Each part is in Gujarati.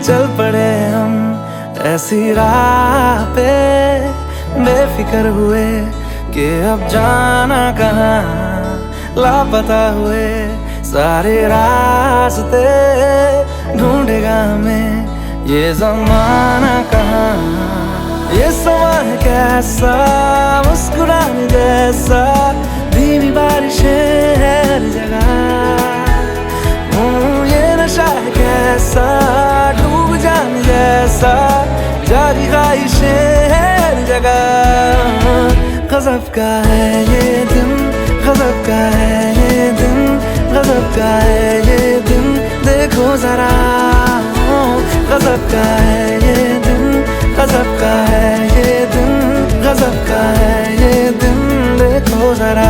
चल पड़े हम ऐसी राह पे, बेफिक्र हुए कि अब जाना कहाँ, लापता हुए सारे रास्ते, ढूंढेगा हमें ये ज़माना कहाँ। ये समा है कैसा, मुस्कुराने जैसा, धीमी बारिशें है हर जगह। ये नशा है कैसा, डूब जाने जैसा, जागी ख्वाहिशें है हर जगह। गज़ब का है ये दिन, गज़ब का है ये दिन, गज़ब का है ये दिन, देखो जरा। गज़ब का है ये दिन, गज़ब का है ये दिन, गज़ब का है ये दिन, देखो जरा।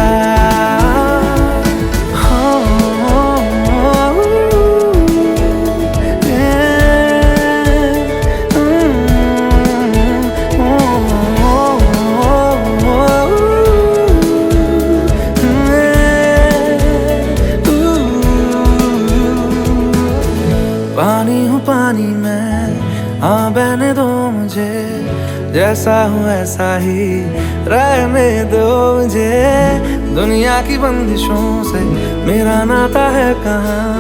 पानी हूँ पानी में, हाँ बहने दो मुझे, जैसा हूँ ऐसा ही रहने दो मुझे। दुनिया की बंदिशों से मेरा नाता है कहाँ,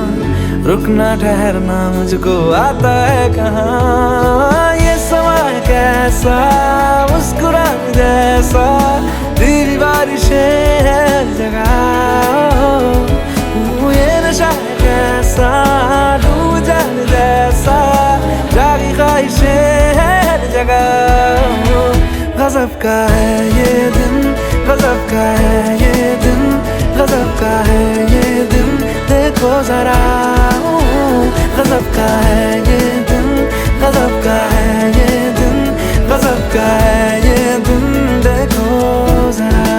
रुकना ठहरना मुझको आता है कहाँ। ये समा है कैसा, मुस्कुराने जैसा, धीमी बारिशें है हर जगह। ये नशा है कैसा, डूब जाने जैसा, जागी ख्वाहिशें है हर जगह। गज़ब का है ये दिन, गज़ब का है ये दिन, गज़ब का है ये दिन, देखो जरा। गज़ब का है ये दिन, गज़ब का है ये दिन, गज़ब का है ये दिन, देखो जरा।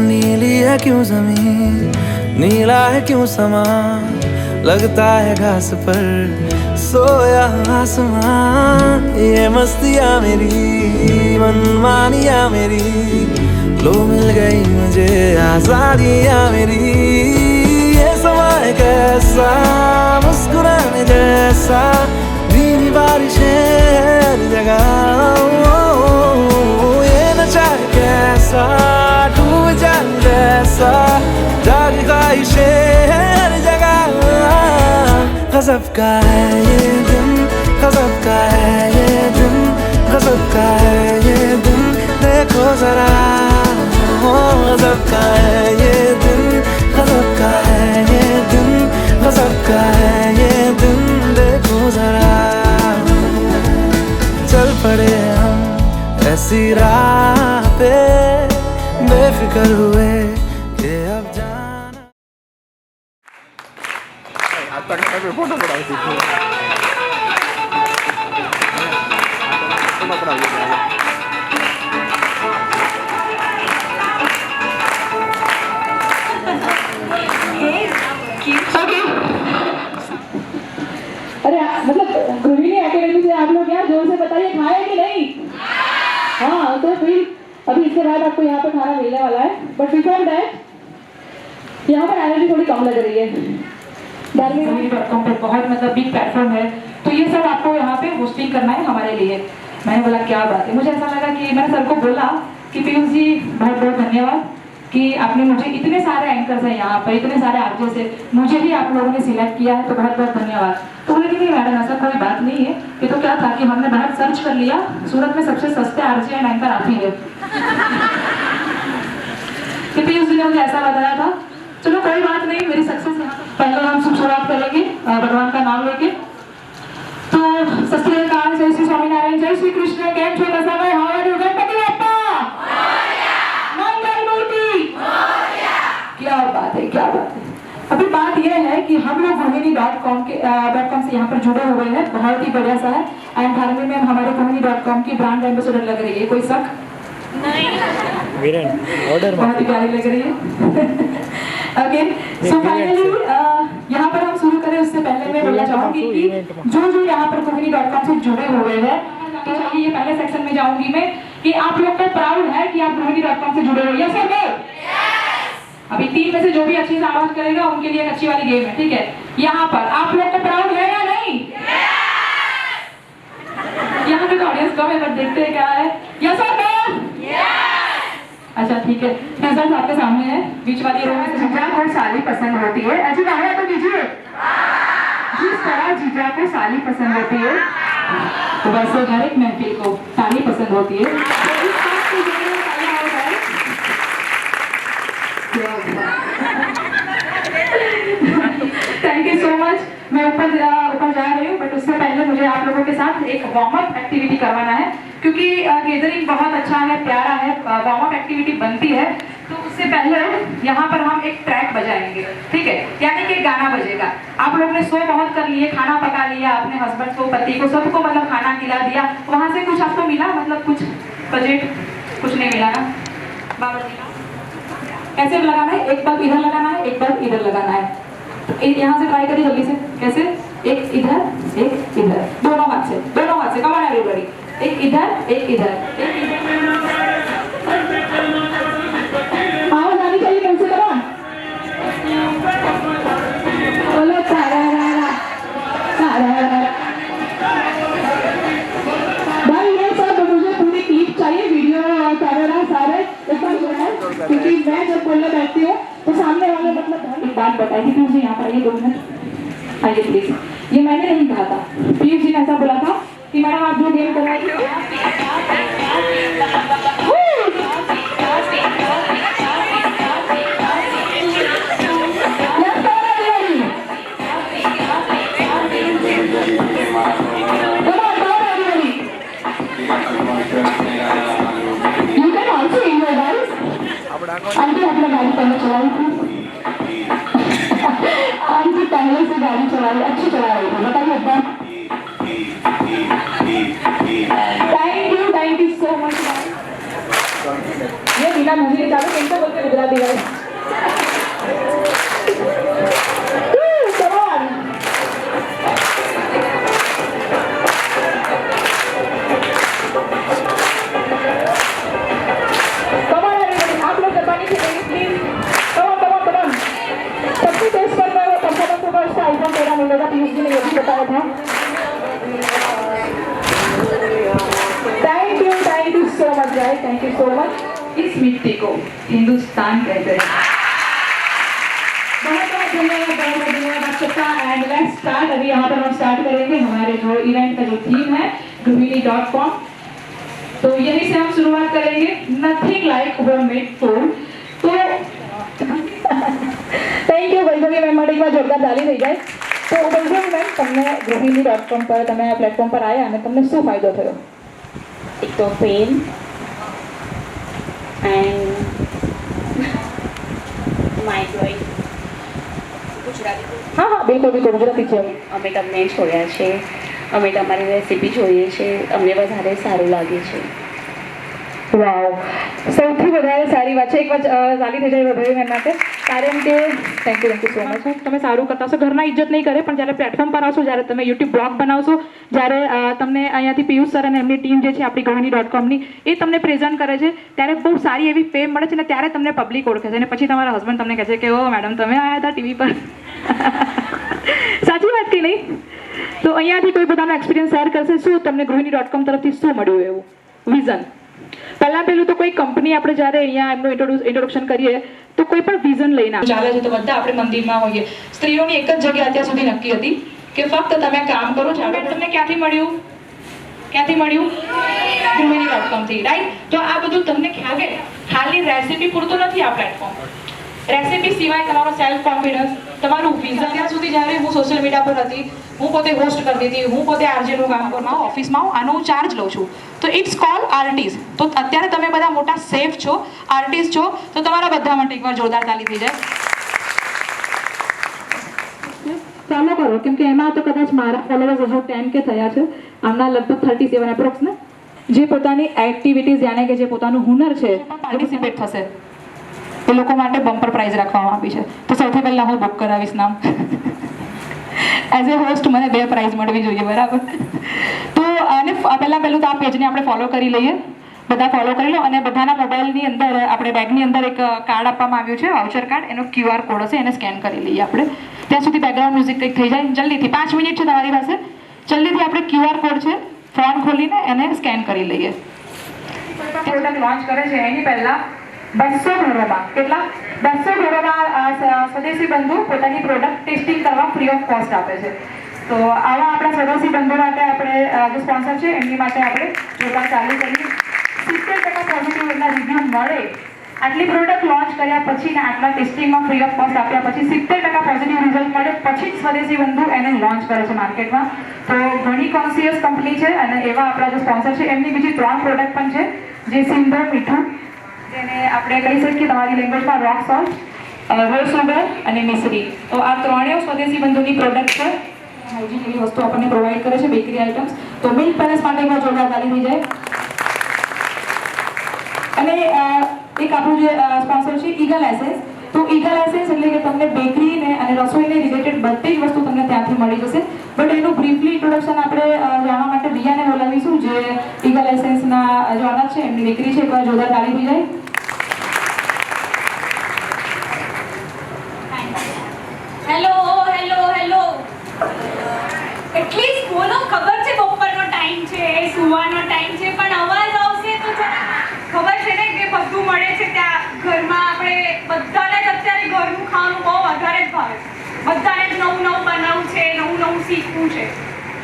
नीली है क्यों जमीन, नीला है क्यों समा, लगता है घास पर सोया आसमां। ये मस्तियाँ मेरी, मनमानियाँ मेरी, लो मिल गई मुझे आज़ादियाँ मेरी। ये समा है कैसा, मुस्कुराने जैसा, धीमी बारिशें हर जगह। ये नशा है कैसा, डूब जाने जैसा, जागी ख्वाहिशें हर जगह। गज़ब का है ये दिन, गज़ब का है ये दिन, गज़ब का है ये दिन, देखो जरा। गज़ब का है ये दिन, गज़ब का है ये दिन, गज़ब का है ये दिन, देखो जरा। चल पड़े हम ऐसी राह पे, बेफिक्र हुए कि अब जाना। फोटो अरे मतलब गृहिणी एकेडमी से आप लोग क्या जोर से बताइए, खाए कि नहीं? हाँ तो फिर अभी इसके बाद आपको यहाँ पे खाना मिलने वाला है। बट बिफोर दैट यहाँ पर एनर्जी थोड़ी कम लग रही है। सभी वर्गों पे बहुत मतलब बिग प्लेटफॉर्म है, तो ये सब आपको यहाँ पे होस्टिंग करना है हमारे लिए। मैंने बोला क्या बात है, मुझे ऐसा लगा कि मैंने सर को बोला कि पीयूष जी बहुत बहुत धन्यवाद कि आपने मुझे, इतने सारे एंकर्स हैं यहाँ पर, इतने सारे आरजे से मुझे भी आप लोगों ने सिलेक्ट किया है, तो बहुत बहुत धन्यवाद। तो बोले कि नहीं मैडम ऐसा कोई बात नहीं है, ये तो क्या था कि हमने बहुत सर्च कर लिया, सूरत में सबसे सस्ते आरजे एंड एंकर आप ही है। कि पीयूष जी ने मुझे ऐसा बताया था। चलो कोई बात नहीं, मेरी सक्सेस यहाँ पहले हम शुरुआत करेंगे भगवान का नाम लेके। तो सत श्री अकाल, जय श्री स्वामीनारायण, जय श्री कृष्ण। कैम छो दशा भाई, how are you? Ganpati Bappa Mangal Murti. क्या बात है, क्या बात है। अभी बात यह है कि हम लोग गृहिणी.com से यहाँ पर जुड़े हुए हैं, बहुत ही बढ़िया सा है। एंड धार्मिक मैम हमारे गृहिणी.com की ब्रांड एम्बेसडर लग रही है, कोई शक नहीं? बहुत ही प्यारी लग रही है। ओके, सो फाइनली यहाँ पर हम शुरू करें उससे पहले मैं बोलना चाहूंगी कि जो यहाँ पर गृहिणी.com से जुड़े हुए हैं, तो चलिए ये पहले सेक्शन में जाऊंगी मैं कि आप लोग को प्राउड है कि आप गृहिणी.com से जुड़े हुए। Yes sir no? अभी 3 में से जो भी अच्छी से आवाज करेगा उनके लिए एक अच्छी वाली गेम है, ठीक है? यहाँ पर आप लोग को प्राउड है या नहीं? यहाँ पे ऑडियंस कम है, बट देखते हैं क्या है। यस और नो? अच्छा ठीक है, रिजल्ट आपके सामने है। बीच वाली रो में जीजा को साली पसंद होती है। अजी बाहर तो कीजिए। जिस तरह जीजा को साली पसंद होती है, तो वैसे हर एक महफिल को साली पसंद होती है। तो इस बात को जरूर बताना होगा है। Thank you so much. मैं ऊपर जा रही हूँ, बट उससे पहले मुझे आप लोगों के साथ एक वार्म अप एक्टिविटी करवाना है, क्योंकि गैदरिंग बहुत अच्छा है, प्यारा है, वार्म अप एक्टिविटी बनती है। तो उससे पहले यहाँ पर हम एक ट्रैक बजाएंगे, ठीक है? यानी कि गाना बजेगा। आप लोग ने शो बहुत कर लिए, खाना पका लिया, अपने हस्बैंड को, पति को, सबको मतलब खाना खिला दिया, वहाँ से कुछ आपको मिला? मतलब कुछ बजट कुछ नहीं मिला ना? बाबा जी कैसे लगाना है? एक बल्ब इधर लगाना है, एक बल्ब इधर लगाना है। यहाँ से ट्राई करिए जल्दी से। कैसे? एक इधर, एक इधर, दोनों हाथ से, कम ऑन एवरीबॉडी। एक इधर, एक इधर, एक इधर। आवाज आनी चाहिए, कम से कम। बोलो सारा भाई, ये सब मुझे पूरी क्लिप चाहिए, वीडियो सारे, क्योंकि मैं जब बोलने बैठती हूँ तो सामने वाले मतलब एक बात बताइए। पीयूष जी यहाँ पर आइए, 2 मिनट आइए प्लीज। ये मैंने नहीं कहा था, पीयूष जी ने ऐसा बोला था कि मैडम आप जो गेम करवाइए। You can also improvise. Aunty आपने गाड़ी पहले चलाई थी? आंटी पहले से गाड़ी चलाई, अच्छी चला रही थी, बताइए एक बार। Thank you so much. ये बिना मुझे चालू कैसे बोलते गुजराती गाड़ी? Thank you so much guys, thank you so much. इस मिट्टी को हिंदुस्तान कहते हैं। बहुत बहुत धन्यवाद। And let's start. अभी यहाँ पर हम स्टार्ट करेंगे हमारे जो इवेंट का जो थीम है गृहिणी.com, तो यही से हम शुरुआत करेंगे। Nothing like homemade food. तो थैंक यू वैभवी मैम માટે એકવાર જોરદાર તાળી થઈ જાય। તો વૈભવી મેમ, તમને ગૃહિણી.com પર તમે આ પ્લેટફોર્મ પર આવ્યા અને તમને શું ફાયદો થયો? એક તો ફેમ એન્ડ માય જોઈ ગુજરાતી। હા હા બિલકુલ બિલકુલ, ગુજરાતી છે। અમે તમને છોડ્યા છે, અમે તમારી રેસીપી જોઈએ છે, અમને વધારે સારું લાગે છે। વાવ, સૌથી વધારે સારી વાત છે। એક વાર તાળી થઈ જાય વૈભવી મેમ માટે, કારણ કે થેન્ક યુ સો મચ। તમે સારું કરતા હશો, ઘરના ઇજ્જત નહીં કરે, પણ જ્યારે પ્લેટફોર્મ પર આવશો, જ્યારે તમે યુટ્યુબ બ્લોગ બનાવશો, જ્યારે તમને અહીંયાથી પિયુષ સર અને એમની ટીમ જે છે આપણી ગૃહિણી.comની, એ તમને પ્રેઝન્ટ કરે છે, ત્યારે બહુ સારી એવી ફેમ મળે છે ને ત્યારે તમને પબ્લિક ઓળખે છે અને પછી તમારા હસબન્ડ તમને કહે છે કે ઓ મેડમ તમે આવ્યા હતા ટીવી પર। સાચી વાત કે નહીં? તો અહીંયાથી કોઈ પોતાનો એક્સપિરિયન્સ શેર કરશે, શું તમને ગૃહિણી.com તરફથી શું મળ્યું એવું વિઝન? પહેલું તો કોઈ કંપની આપણે જ્યારે અહીંયા એમનું ઇન્ટ્રોડક્શન કરીએ તો કોઈ પણ વિઝન લઈને ચાલે છે। તો બધા આપણે મંદિરમાં હોઈએ, સ્ત્રીઓની એક જ જગ્યા અત્યાર સુધી નક્કી હતી કે ફક્ત તમે કામ કરો છો। તમને ક્યાંથી મળ્યું? ગૃહિણી.com થી, રાઈટ? તો આ બધું તમને ખ્યાલ છે ખાલી રેસીપી પૂરતું નથી આ પ્લેટફોર્મ. રેસીપી સિવાય તમારો સેલ્ફ કોન્ફિડન્સ, તમારું વિઝન. અત્યાર સુધી જ્યારે હું સોશિયલ મીડિયા પર હતી, હું પોતે હોસ્ટ કરતી હતી, હું પોતે આરજેનું કામ કરું, ઓફિસમાં હું આનો ચાર્જ લઉં છું. તો ઇટ્સ કોલ આર્ટિસ્ટ. તો અત્યારે તમે બધા મોટા સેફ છો, આર્ટિસ્ટ છો, તો તમારા બધા માટે એકવાર જોરદાર તાલી થઈ જાય. ફોલો કરો, કેમ કે એમાં તો કદાચ મારા ફોલોવર્સ હજુ 10K થયા છે, આમના લગભગ 37 એપ્રોક્સ ને. જે પોતાની એક્ટિવિટીઝ યાને કે જે પોતાનું હુનર છે પાર્ટિસિપેટ થશે, એ લોકો માટે બમ્પર પ્રાઇઝ રાખવામાં આવી છે. તો સૌથી પહેલા હું બુક કરાવીશ નામ. એઝ એ હોસ્ટ મને 2 પ્રાઇઝ મળવી જોઈએ, બરાબર? તો અને પહેલું તો આ પેજને આપણે ફોલો કરી લઈએ, બધા ફોલો કરી લો. અને બધાના મોબાઈલની અંદર આપણે બેગની અંદર એક કાર્ડ આપવામાં આવ્યું છે, વાઉચર કાર્ડ. એનો QR કોડ હશે, એને સ્કેન કરી લઈએ આપણે. ત્યાં સુધી બેકગ્રાઉન્ડ મ્યુઝિક કંઈક થઈ જાય જલ્દીથી. 5 મિનિટ છે તમારી પાસે, જલ્દીથી આપણે QR કોડ છે, ફોન ખોલીને એને સ્કેન કરી લઈએ. પ્રોડક્ટ લોન્ચ કરે છે એની પહેલા 200 ઘરોમાં, કેટલા 200 ઘરોમાં સ્વદેશી બંધુ પોતાની પ્રોડક્ટ ટેસ્ટિંગ કરવા ફ્રી ઓફ કોસ્ટ આપે છે. તો આવા આપણા સ્વદેશી બંધુ માટે આપણે જે સ્પોન્સર છે એમની માટે આપણે જોતા ચાલુ કરી. 70% પોઝિટિવ એના રિવ્યૂ મળે. આટલી પ્રોડક્ટ લોન્ચ કર્યા પછી ને આટલા ટેસ્ટિંગમાં ફ્રી ઓફ કોસ્ટ આપ્યા પછી 70% પોઝિટિવ રિઝલ્ટ મળે પછી જ સ્વદેશી બંધુ એને લોન્ચ કરે છે માર્કેટમાં. તો ઘણી કોન્સિયસ કંપની છે અને એવા આપણા જે સ્પોન્સર છે એમની બીજી 3 પ્રોડક્ટ પણ છે, જે સિંધો મીઠું, જેને આપણે કહી શકીએ તમારી લેંગ્વેજમાં રોક સોલ્ટ, રોઝ સુગર અને મિશ્રી. તો આ ત્રણેય સ્વદેશી બંધુની પ્રોડક્ટ છે. હાઇજીન એવી વસ્તુ આપણને પ્રોવાઈડ કરે છે, બેકરી આઇટમ્સ. તો મિલ્ક પેલેસ માટે એકવાર જોરદાર તાલી થઈ જાય. અને એક આપણું જે સ્પોન્સર છે ઈગલ એસેન્સ. તો ઈગલ એસેન્સ એટલે કે તમને બેકરીને અને રસોઈને રિલેટેડ બધી જ વસ્તુ તમને ત્યાંથી મળી જશે. બટ એનું બ્રીફલી ઇન્ટ્રોડક્શન આપણે જાણવા માટે રિયાને બોલાવીશું, જે ઈગલ એસેન્સના જે ઓનર છે, એમની બેકરી છે. એકવાર જોરદાર તાળી થઈ જાય. Hello hello hello. એટલીસ્ટ બોલો, ખબર છે બપોરનો ટાઈમ છે, સુવાનો ટાઈમ છે, પણ અવાજ આવશે તો ખબર છે ને કે બધું મળે છે ત્યાં ઘરમાં. આપણે બધાને જ અત્યારે ઘરનું ખાવાનું બહુ વધારે જ ભાવે. બધાને જ નવું નવું બનાવવું છે, નવું નવું શીખવું છે.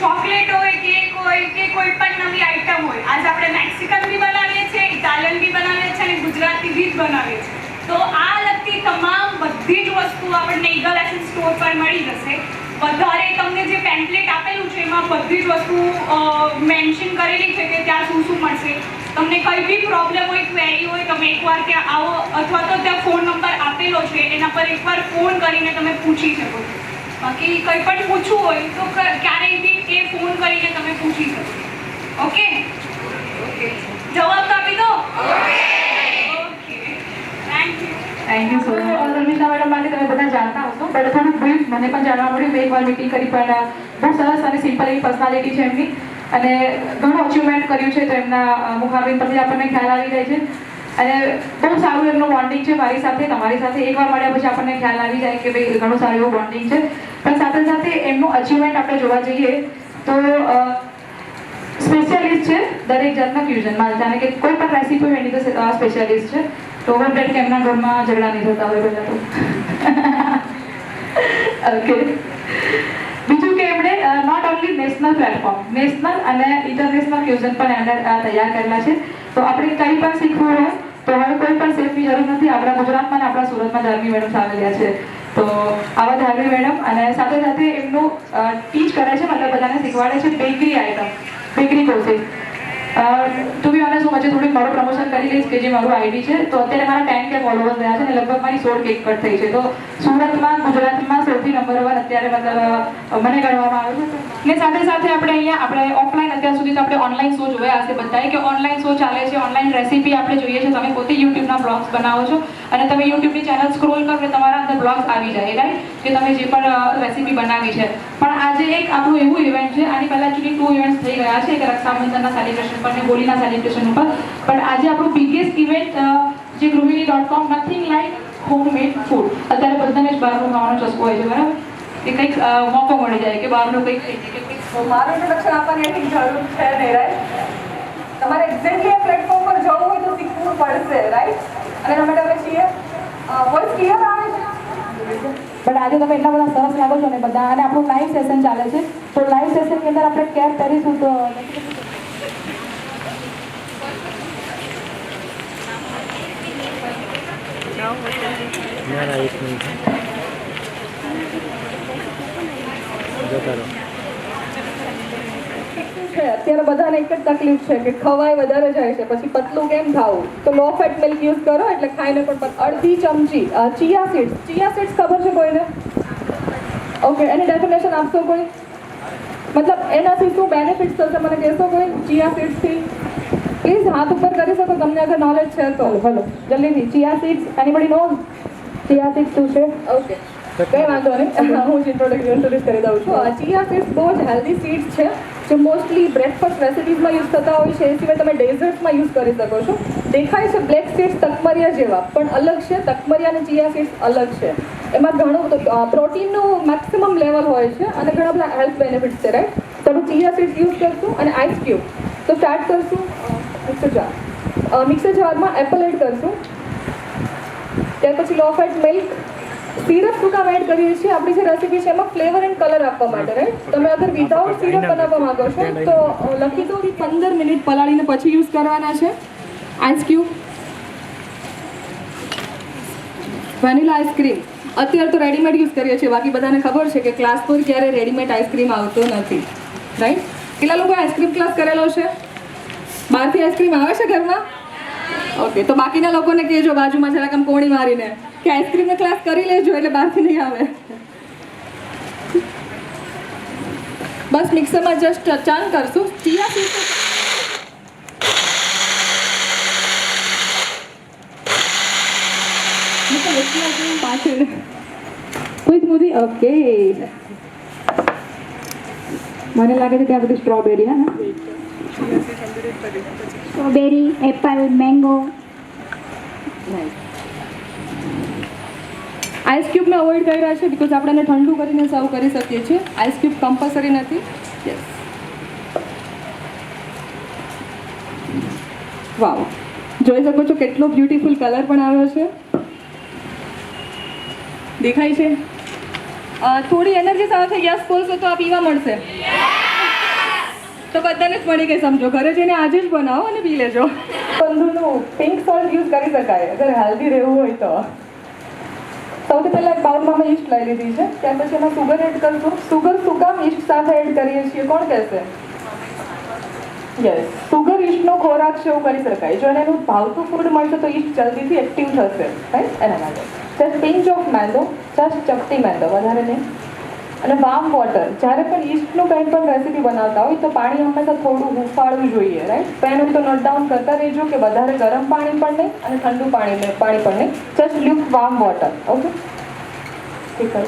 ચોકલેટ હોય, કેક હોય કે કોઈ પણ નવી આઈટમ હોય. આજે આપણે મેક્સિકન બી બનાવીએ છીએ, ઇટાલિયન બી બનાવીએ છીએ અને ગુજરાતી બી બનાવીએ છીએ. તો આ લગતી તમામ બધી જ વસ્તુ આપણને ઈગલ એસેન્સ સ્ટોર પર મળી જશે. વધારે તમને જે પેમ્પલેટ આપેલું છે એમાં બધી જ વસ્તુ મેન્શન કરેલી છે કે ત્યાં શું શું મળશે. તમને કંઈ બી પ્રોબ્લેમ હોય, ક્વેરી હોય, તમે એકવાર ત્યાં આવો અથવા તો ત્યાં ફોન નંબર આપેલો છે એના પર એકવાર ફોન કરીને તમે પૂછી શકો છો. બાકી કંઈ પણ પૂછવું હોય તો ક્યારેય બી એ ફોન કરીને તમે પૂછી શકો. ઓકે ઓકે, જવાબ તો આપી દો. Okay, thank you. Thank you so much. Ramisha madam માટે તમે બધા જાણતા હશો, બટ થોડું બ્રીફ મને પણ જાણવા મળ્યું. મેં એકવાર મીટિંગ કરી, પણ બહુ સરસ અને સિમ્પલ એવી પર્સનાલિટી છે એમની અને ઘણું અચીવમેન્ટ કર્યું છે. તો એમના મુખારબિંદ પરથી આપણને ખ્યાલ આવી જાય છે અને બહુ સારું એમનું બોન્ડિંગ છે મારી સાથે, તમારી સાથે. એકવાર મળ્યા પછી આપણને ખ્યાલ આવી જાય કે ભાઈ ઘણું સારું એવું બોન્ડિંગ છે. પણ સાથે સાથે એમનું અચીવમેન્ટ આપણે જોવા જઈએ તો સ્પેશિયાલિસ્ટ છે દરેક જાતના ફ્યુઝનમાં. જાણે કે કોઈ પણ રેસીપી હોય એની તો સ્પેશિયાલિસ્ટ છે. તો ઓવર બ્રેડ કે એમના ઘરમાં ઝઘડા નહીં થતા હોય પહેલાં તો. ઓકે, બીજું કે એમણે not only national platform, national અને ઇન્ટરનેશનલ ફ્યુઝન પણ એમણે તૈયાર કરેલા છે. તો આપણે કંઈ પણ શીખવું હોય તો હવે કોઈ પણ સેફની જરૂર નથી. આપણા ગુજરાતમાં અને આપણા સુરતમાં ધાર્મી મેડમ આવેલા છે. તો આવા ધાર્મી મેડમ અને સાથે સાથે એમનું ટીચ કરે છે, મતલબ બધાને શીખવાડે છે bakery item, bakery courses. To be honest હું વચ્ચે થોડીક મારું પ્રમોશન કરી લઈશ કે જે મારું આઈડી છે. તો અત્યારે મારા 10K ફોલોવર્સ રહ્યા છે અને લગભગ મારી 16 કેક કટ થઈ છે. તો સુરતમાં, ગુજરાતમાં સૌથી નંબર 1 અત્યારે મતલબ મને ગણવામાં આવે છે. ને સાથે સાથે આપણે ઓફલાઈન અત્યાર સુધી તો આપણે ઓનલાઈન શો જોયા હશે બધાએ કે ઓનલાઈન શો ચાલે છે, ઓનલાઈન રેસીપી આપણે જોઈએ છે. તમે પોતે યુટ્યુબના બ્લોગ્સ બનાવો છો અને તમે યુટ્યુબની ચેનલ સ્ક્રોલ કરો એટલે તમારા અંદર બ્લોગ્સ આવી જાય, રાઈટ, કે તમે જે પણ રેસીપી બનાવી છે. પણ આજે એક આપણું એવું ઇવેન્ટ છે, આની પહેલાં એકચ્યુઅલી 2 ઇવેન્ટ્સ થઈ ગયા છે, એક રક્ષાબંધનના સેલિબ્રેશન પર ને હોળીના સેલિબ્રેશન ઉપર. પણ આજે આપણું બિગેસ્ટ ઇવેન્ટ જે ગૃહિણી.com, નથિંગ લાઈક હોમમેડ ફૂડ. અત્યારે બધાને જ બહારનું ખાવાનો ચસ્કો હોય છે, બરાબર, કે કંઈક મોકો મળી જાય કે બહારનું કંઈક. મારું ઇન્ટ્રોડક્શન આપવાની એટલી જરૂર છે નહીં, રાઈટ. તમારે એક્ઝેક્ટલી આ પ્લેટફોર્મ પર જવું હોય તો શીખવું પડશે, રાઈટ. અને તમે છીએ વોઇસ ક્લિયર આવે છે. બટ આજે તમે એટલા બધા સરસ લાગો છો ને બધા. અને આપણું લાઈવ સેશન ચાલે છે. તો લાઈવ સેશનની અંદર આપણે કેર કરીશું. તો મારા 1 મિનિટ જતા રહો. છે અત્યારે બધાને એક જ તકલીફ છે કે ખવાય વધારે જાય છે, પછી પતલું કેમ ખાવું? તો લો ફેટ મિલ્ક યુઝ કરો એટલે ખાઈને પણ અડધી ચમચી ચિયા સીડ્સ ખબર છે કોઈને? ઓકે, એની ડેફિનેશન આપશો કોઈ? મતલબ એનાથી શું બેનિફિટ્સ થશે મને કહેશો કોઈ? ચિયા સીડ્સથી પ્લીઝ હાથ ઉપર કરી શકો તમને અગર નોલેજ છે તો. ભલો જલ્દીથી. ચિયા સીડ્સ એનીબડી નો? ચિયા સીડ્સ શું છે? ઓકે, કંઈ વાંધો નહીં, હું જ ઇન્ટ્રોડક્શન કરી દઉં છું. ચિયા સીડ્સ બહુ જ હેલ્ધી સીડ્સ છે જે મોસ્ટલી બ્રેકફાસ્ટ રેસિપીઝમાં યુઝ થતા હોય છે. એ સિવાય તમે ડેઝર્ટ્સમાં યુઝ કરી શકો છો. દેખાય છે બ્લેક સીડ્સ તકમરિયા જેવા, પણ અલગ છે. તકમરિયા અને ચિયા સીડ્સ અલગ છે. એમાં ઘણું પ્રોટીનનું મેક્સિમમ લેવલ હોય છે અને ઘણા બધા હેલ્થ બેનિફિટ્સ છે, રાઈટ? તો આપણે ચિયા સીડ્સ યુઝ કરશું અને આઈસ ક્યુબ. તો સ્ટાર્ટ કરશું. મિક્સર જારમાં એપલ એડ કરશું. ત્યાર પછી લો ફેટ મિલ્ક. સિરપ શું કામ એડ કરીએ છીએ? આપણી જે રેસીપી છે એમાં ફ્લેવર એન્ડ કલર આપવા માટે, રાઈટ? તમે અગર વિધાઉટ સિરપ બનાવવા માંગો છો તો લખી દો 15 મિનિટ પલાળીને પછી યુઝ કરવાના છે. Ice cube. વેનીલા આઈસ્ક્રીમ અત્યારે તો રેડીમેડ યુઝ કરીએ છીએ, બાકી બધાને ખબર છે કે ક્લાસ પર ક્યારે રેડીમેડ આઈસ્ક્રીમ આવતો નથી, રાઈટ? કેટલા લોકો આઈસ્ક્રીમ ક્લાસ કરેલો છે? બહારથી આઈસ્ક્રીમ આવે છે ઘરમાં? ઓકે, તો બાકીના લોકોને કહેજો બાજુમાં જરાક આમ કોણી મારીને કે આઈસ્ક્રીમનો ક્લાસ કરી લેજો એટલે બહારથી નહીં આવે. બસ મિક્સરમાં જસ્ટ ચાન કરશું. ચિયા સીડ્સ પાછળ કોઈ સ્મૂધી. ઓકે, મને લાગે છે ત્યાં બધું સ્ટ્રોબેરી. હા, strawberry, apple, mango. Ice cube મેં અવોઇડ કર્યા છે બિકોઝ આપણે એને ઠંડુ કરીને સર્વ કરી શકીએ છીએ. આઈસ ક્યુબ કમ્પલસરી નથી. યસ, વાવ, જોઈ શકો છો કેટલો બ્યુટીફુલ કલર પણ આવ્યો છે. દેખાય છે? થોડી એનર્જી સાથે યસ બોલશો તો આ પીવા મળશે. તો બધાને જ મળી ગઈ સમજો. ઘરે જઈને આજે જ બનાવો અને પી લેજો. બંધુનું પિંક સોલ્ટ યુઝ કરી શકાય અગર હેલ્ધી રહેવું હોય તો. સૌથી પહેલાં એક બાઉલમાં મેં ઈસ્ટ લઈ લીધી છે. ત્યાર પછી એમાં સુગર એડ કરશું. સુગર શું કામ ઈસ્ટ સાથે એડ કરીએ છીએ કોણ કહેશે? યસ, સુગર ઈસ્ટનો ખોરાક છે એવું કરી શકાય. જો એને એનું ભાવતું ફૂડ મળશે તો ઈસ્ટ જલ્દીથી એક્ટિવ થશે, રાઈટ? એના માટે જસ્ટ પિંચ ઓફ મેંદો, જસ્ટ ચપટી મેંદો, વધારે નહીં. અને વાર્મ વોટર. જ્યારે પણ ઈસ્ટનું કંઈ પણ રેસીપી બનાવતા હોય તો પાણી હંમેશા થોડું હુંફાળવું જોઈએ, રાઈટ? પેન હોય તો નોટ ડાઉન કરતા રહેજો કે વધારે ગરમ પાણી પણ નહીં અને ઠંડુ પાણી પણ નહીં. Just Luke warm water. Okay, ઠીક છે.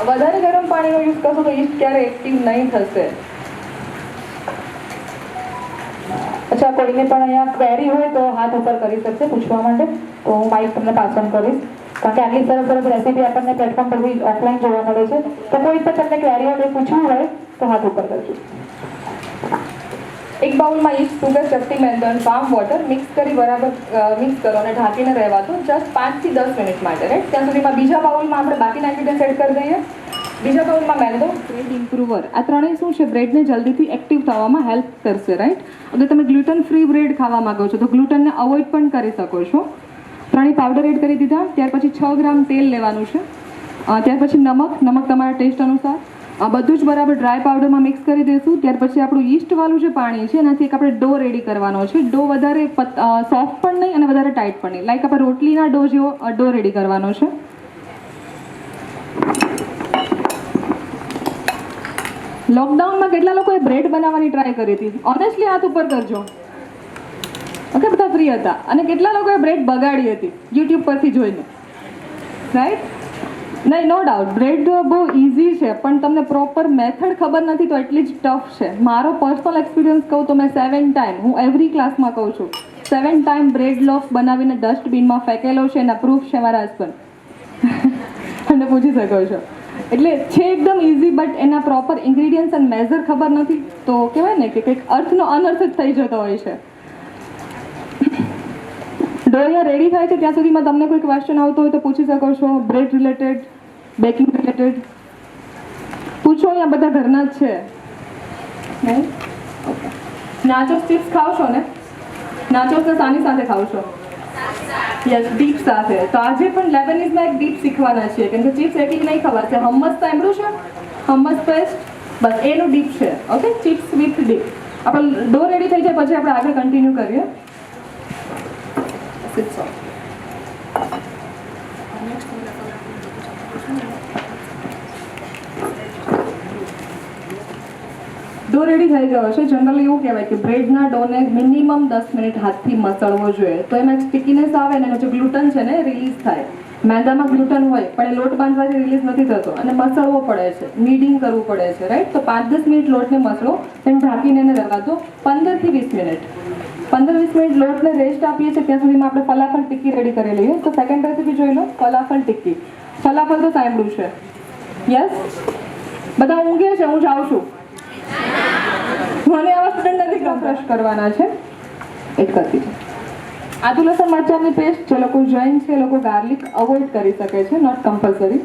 વધારે ગરમ પાણીનો યુઝ કરશો તો ઈસ્ટ ક્યારે એક્ટિવ નહીં થશે. અચ્છા, કોઈને પણ અહીંયા ક્વેરી હોય તો હાથ ઉપર કરી શકશે પૂછવા માટે. તો હું માઇક તમને પાસ ઓન કરીશ, કારણ કે આટલી સરસ સરસ રેસીપી આપણને પ્લેટફોર્મ પરથી ઓફલાઈન જોવા મળે છે. તો કોઈ પણ તમને ક્વેરી હોય પૂછવું હોય તો હાથ ઉપર કરજો. એક બાઉલમાં ઈસ્ટ, સુગર, ચપટી મેંદો અને વાર્મ વોટર મિક્સ કરી બરાબર મિક્સ કરો અને ઢાંકીને રહેવા દો જસ્ટ 5 થી 10 મિનિટ માટે, રાઈટ? ત્યાં સુધીમાં બીજા બાઉલમાં આપણે બાકીના ઇન્ગ્રીડિયન્ટ્સ એડ કરી દઈએ. બીજા બાઉલમાં મેંદો, બ્રેડ ઇમ્પ્રુવર. આ ત્રણેય શું છે? બ્રેડને જલ્દીથી એક્ટિવ થવામાં હેલ્પ કરશે, રાઈટ? અગર તમે ગ્લુટન ફ્રી બ્રેડ ખાવા માંગો છો તો ગ્લુટનને અવોઇડ પણ કરી શકો છો. ત્રણેય પાવડર એડ કરી દીધા. ત્યાર પછી 6 ગ્રામ તેલ લેવાનું છે. ત્યાર પછી નમક તમારા ટેસ્ટ અનુસાર. બધું જ બરાબર ડ્રાય પાવડરમાં મિક્સ કરી દઈશું. ત્યાર પછી આપણું ઈસ્ટવાળું જે પાણી છે એનાથી એક આપણે ડો રેડી કરવાનો છે. ડો વધારે સોફ્ટ પણ નહીં અને વધારે ટાઈટ પણ નહીં, લાઈક આપણે રોટલીના ડો જેવો ડો રેડી કરવાનો છે. લોકડાઉનમાં કેટલા લોકોએ બ્રેડ બનાવવાની ટ્રાય કરી હતી? ઓનેસ્ટલી હાથ ઉપર કરજો. ઓકે, બધા ફ્રી હતા. અને કેટલા લોકોએ બ્રેડ બગાડી હતી યુટ્યુબ પરથી જોઈને, રાઈટ? નહીં, નો ડાઉટ બ્રેડ બહુ ઇઝી છે, પણ તમને પ્રોપર મેથડ ખબર નથી તો એટલી જ ટફ છે. મારો પર્સનલ એક્સપિરિયન્સ કહું તો મેં 7 ટાઈમ, હું એવરી ક્લાસમાં કહું છું, 7 ટાઈમ બ્રેડ લોફ બનાવીને ડસ્ટબિનમાં ફેંકેલો છે. એના પ્રૂફ છે મારા હસબન્ડ, અને પૂછી શકો છો. એટલે છે એકદમ ઇઝી, બટ એના પ્રોપર ઇન્ગ્રીડિયન્ટ્સ અને મેઝર ખબર નથી તો કહેવાય ને કે કંઈક અર્થનો અનર્થ જ થઈ જતો હોય છે. ડો અહીંયા રેડી થાય છે ત્યાં સુધીમાં તમને કોઈ ક્વેશ્ચન આવતો હોય તો પૂછી શકો છો. બ્રેડ રિલેટેડ, બેકિંગ રિલેટેડ પૂછો. અહીંયા બધા ઘરના જ છે. નહીં? ઓકે, નાચો ચિપ્સ ખાવ છો ને? નાચોસને શાની સાથે ખાવ છો? યસ, ડીપ સાથે. તો આજે પણ લેબનીઝમાં એક ડીપ શીખવાના છીએ, કેમ કે ચિપ્સ એટલી નહીં ખબર છે. હમ્મસ સાંભળ્યું છે? હમ્મસ પેસ્ટ, બસ એનું ડીપ છે. Okay, chips with deep. આપણે ડો રેડી થઈ જાય પછી આપણે આગળ કન્ટિન્યુ કરીએ. ડો રેડી થઈ ગયો છે. જનરલી એવું કહેવાય કે બ્રેડના ડોને મિનિમમ 10 મિનિટ હાથથી મસળવો જોઈએ, તો એમાં સ્ટિકીનેસ આવે ને એનો જે ગ્લુટન છે ને રિલીઝ થાય. મેદામાં ગ્લુટન હોય પણ એ લોટ બાંધવાથી રિલીઝ નથી થતો અને મસળવો પડે છે, નીડિંગ કરવું પડે છે, રાઈટ? તો 5-10 મિનિટ લોટને મસળો, તેને ઢાંકીને એને રહેવા દો 15 થી 20 મિનિટ. 15-20 મિનિટ લોટને રેસ્ટ આપીએ છીએ ત્યાં સુધીમાં આપણે ફલાફલ ટિક્કી રેડી કરી લઈએ. તો સેકન્ડ રેસીપી જોઈ લો, ફલાફલ ટિક્કી. ફલાફલ તો સાંભળ્યું છે? યસ, બધા ઊંઘે છે, હું જાઉં છું. મને આવા સ્ટુડન્ટ નથી ક્રશ કરવાના છે. એક કરતી છે આદુ લસણ મરચાંની પેસ્ટ. જે લોકો જૈન છે એ લોકો ગાર્લિક અવોઇડ કરી શકે છે, નોટ કમ્પલસરી.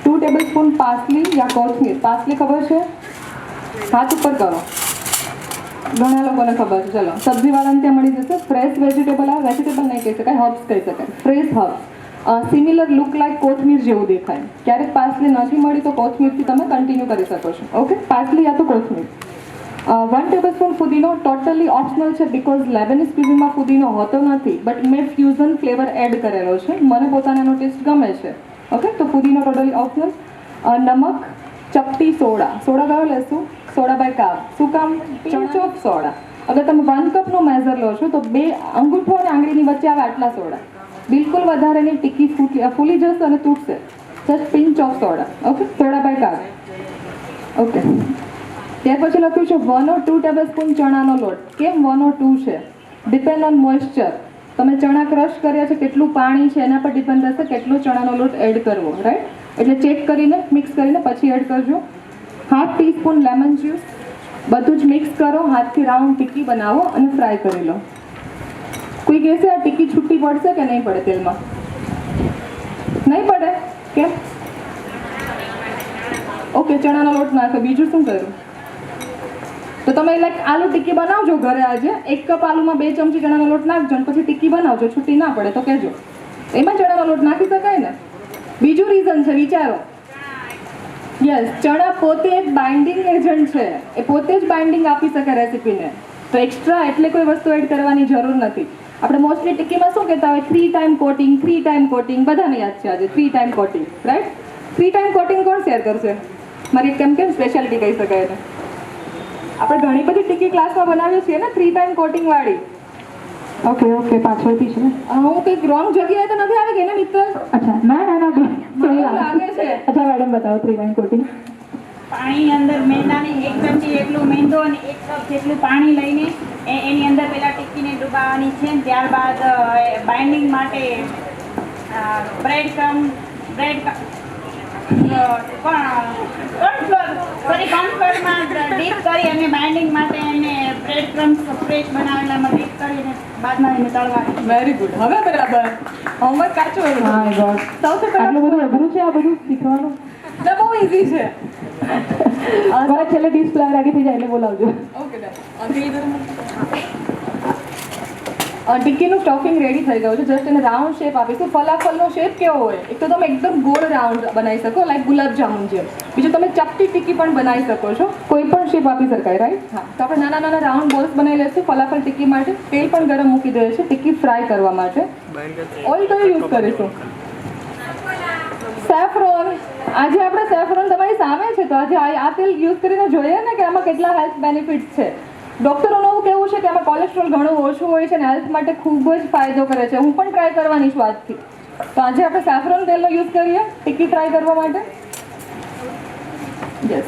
2 ટેબલસ્પૂન પાસલી યા કોથમીર. પાસલી ખબર છે? હાથ ઉપર કરો. ઘણા લોકોને ખબર છે. ચલો, સબ્જીવાળાને ત્યાં મળી જશે. ફ્રેશ વેજીટેબલ, આ વેજીટેબલ નહીં કહી શકાય, હર્બ્સ કહી શકાય. Fresh herbs similar look like કોથમીર જેવું દેખાય. ક્યારેક પાસલી નથી મળી તો કોથમીરથી તમે કન્ટિન્યુ કરી શકો છો. ઓકે, પાસલી યા તો કોથમીર. 1 ટેબલસ્પૂન ફુદીનો. ટોટલી ઓપ્શનલ છે બીકોઝ લેબનીઝ ક્યુઝિનમાં ફુદીનો હોતો નથી, બટ મેં ફ્યુઝન ફ્લેવર એડ કરેલો છે. મને પોતાને એનો ટેસ્ટ ગમે છે. ઓકે, તો ફુદીનો ટોટલી ઓપ્શનલ. નમક, ચપટી સોડા. સોડા કયો લેશું? સોડા બાય કાપ. શું કામ? Pinch of soda. અગર તમે 1 કપનો મેઝર લો છો તો 2 અંગૂઠો અને આંગળીની વચ્ચે આવે આટલા સોડા. બિલકુલ વધારે નહીં, ટિક્કી ફૂલી જશે અને તૂટશે. Just pinch of soda. Okay, soda બાય કાપ. ઓકે, ત્યાર પછી લખ્યું છે 1 or 2 ટેબલસ્પૂન ચણાનો લોટ. કેમ 1 or 2 છે? Depend on moisture. તમે ચણા ક્રશ કર્યા છે, કેટલું પાણી છે એના પર ડિપેન્ડ રહેશે કેટલો ચણાનો લોટ એડ કરવો, રાઈટ? એટલે ચેક કરીને મિક્સ કરીને પછી એડ કરજો. 1/2 ટીસ્પૂન લેમન જ્યુસ. બધું જ મિક્સ કરો, હાથથી રાઉન્ડ ટિક્કી બનાવો અને ફ્રાય કરી લો. કોઈ કહેશે આ ટિક્કી છૂટી પડશે કે નહીં પડે તેલમાં? નહીં પડે. કેમ? ઓકે, ચણાનો લોટ નાખો. બીજું શું કર્યું? તો તમે લાઈક આલુ ટિક્કી બનાવજો ઘરે આજે. 1 કપ આલુમાં 2 ચમચી ચણાનો લોટ નાખજો અને પછી ટિક્કી બનાવજો. છૂટી ના પડે તો કહેજો. એમાં ચણાનો લોટ નાખી શકાય ને? બીજું રીઝન છે, વિચારો. યસ, ચણા પોતે એક બાઇન્ડિંગ એજન્ટ છે. એ પોતે જ બાઇન્ડિંગ આપી શકે રેસીપીને. તો એક્સ્ટ્રા એટલે કોઈ વસ્તુ એડ કરવાની જરૂર નથી. આપણે મોસ્ટલી ટિક્કીમાં શું કહેતા હોય? 3 ટાઈમ કોટિંગ, 3 ટાઈમ કોટિંગ. બધાને યાદ છે આજે 3 time coating, right? 3 time coating કોણ શેર કરશે? મારી કેમ સ્પેશિયાલિટી કહી શકાય એને. આપણે ઘણી બધી ટિક્કી ક્લાસમાં બનાવીએ છીએ ને 3 ટાઈમ કોટિંગ વાળી. ઓકે, પાછળથી છે. હું કંઈક રોંગ જગ્યાએ તો નથી આવી ગઈ ને મિત્ર? અચ્છા, ના લાગે છે. અચ્છા મેડમ બતાવો 3 ટાઈમ કોટિંગ. પાણીની અંદર મેંદાની 1 ચમચી જેટલું મેંદો અને 1 કપ જેટલું પાણી લઈને એની અંદર પહેલાં ટિક્કીને ડૂબાવવાની છે. ત્યારબાદ બાઇન્ડિંગ માટે કોર્નફ્લોરમાં ડીપ કરી અને બાઇન્ડિંગ માટે એને બ્રેડ ક્રમ્સ ફ્રેશ બનાવેલામાં ડીપ કરીને બાદમાં એને તળવાની. Very good. હવે બરાબર હોમવર્ક કાચું હતું. હા ગોડ, સૌથી પહેલાં આટલું બધું અઘરું છે આ બધું શીખવાનું? ના, બહુ ઇઝી છે. મારા છેલ્લે ડિસ્પ્લે રેડી થઈ જાય એટલે બોલાવજો. ઓકે, ટિક્કીનું સ્ટફિંગ રેડી થઈ ગયું છે. જસ્ટ એને રાઉન્ડ શેપ આપીશું. ફલાફલનો શેપ કેવો હોય? એક તો તમે એકદમ ગોળ રાઉન્ડ બનાવી શકો, લાઈક ગુલાબ જામુન જેમ. બીજું તમે ચપટી ટિક્કી પણ બનાવી શકો છો. કોઈ પણ શેપ આપી શકાય, રાઈટ? હા, તો આપણે નાના નાના રાઉન્ડ બોલ્સ બનાવી લઈશું ફલાફલ ટિક્કી માટે. તેલ પણ ગરમ મૂકી દઈએ છીએ ટિક્કી ફ્રાય કરવા માટે. ઓઇલ કયું યુઝ કરીશું? સેફ્રોન. આજે આપણે સેફ્રોન તમારી સામે છે, તો આજે આ તેલ યુઝ કરીને જોઈએ ને કે આમાં કેટલા હેલ્થ બેનિફિટ્સ છે. ડૉક્ટરોનું એવું કહેવું છે કે આમાં કોલેસ્ટ્રોલ ઘણું ઓછું હોય છે અને હેલ્થ માટે ખૂબ જ ફાયદો કરે છે. હું પણ ટ્રાય કરવાની છું આજથી. તો આજે આપણે સેફ્રોન તેલનો યુઝ કરીએ ટિક્કી ફ્રાય કરવા માટે. યસ,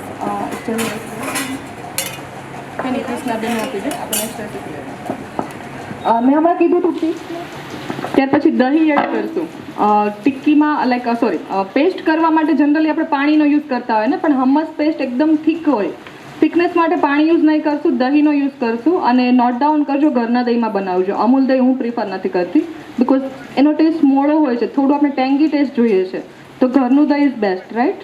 મેં હમણાં કીધું હતું ત્યાર પછી દહીં એડ કરીશું ટિક્કીમાં. લાઈક પેસ્ટ કરવા માટે જનરલી આપણે પાણીનો યુઝ કરતા હોય ને, પણ હમ્મસ પેસ્ટ એકદમ થીક હોય. થિકનેસ માટે પાણી યુઝ નહીં કરશું, દહીંનો યુઝ કરશું. અને નોટ ડાઉન કરજો, ઘરના દહીંમાં બનાવજો. અમૂલ દહીં હું પ્રિફર નથી કરતી બિકોઝ એનો ટેસ્ટ મોડો હોય છે. થોડું આપણે ટેંગી ટેસ્ટ જોઈએ છે, તો ઘરનું દહીં ઇઝ બેસ્ટ, રાઈટ?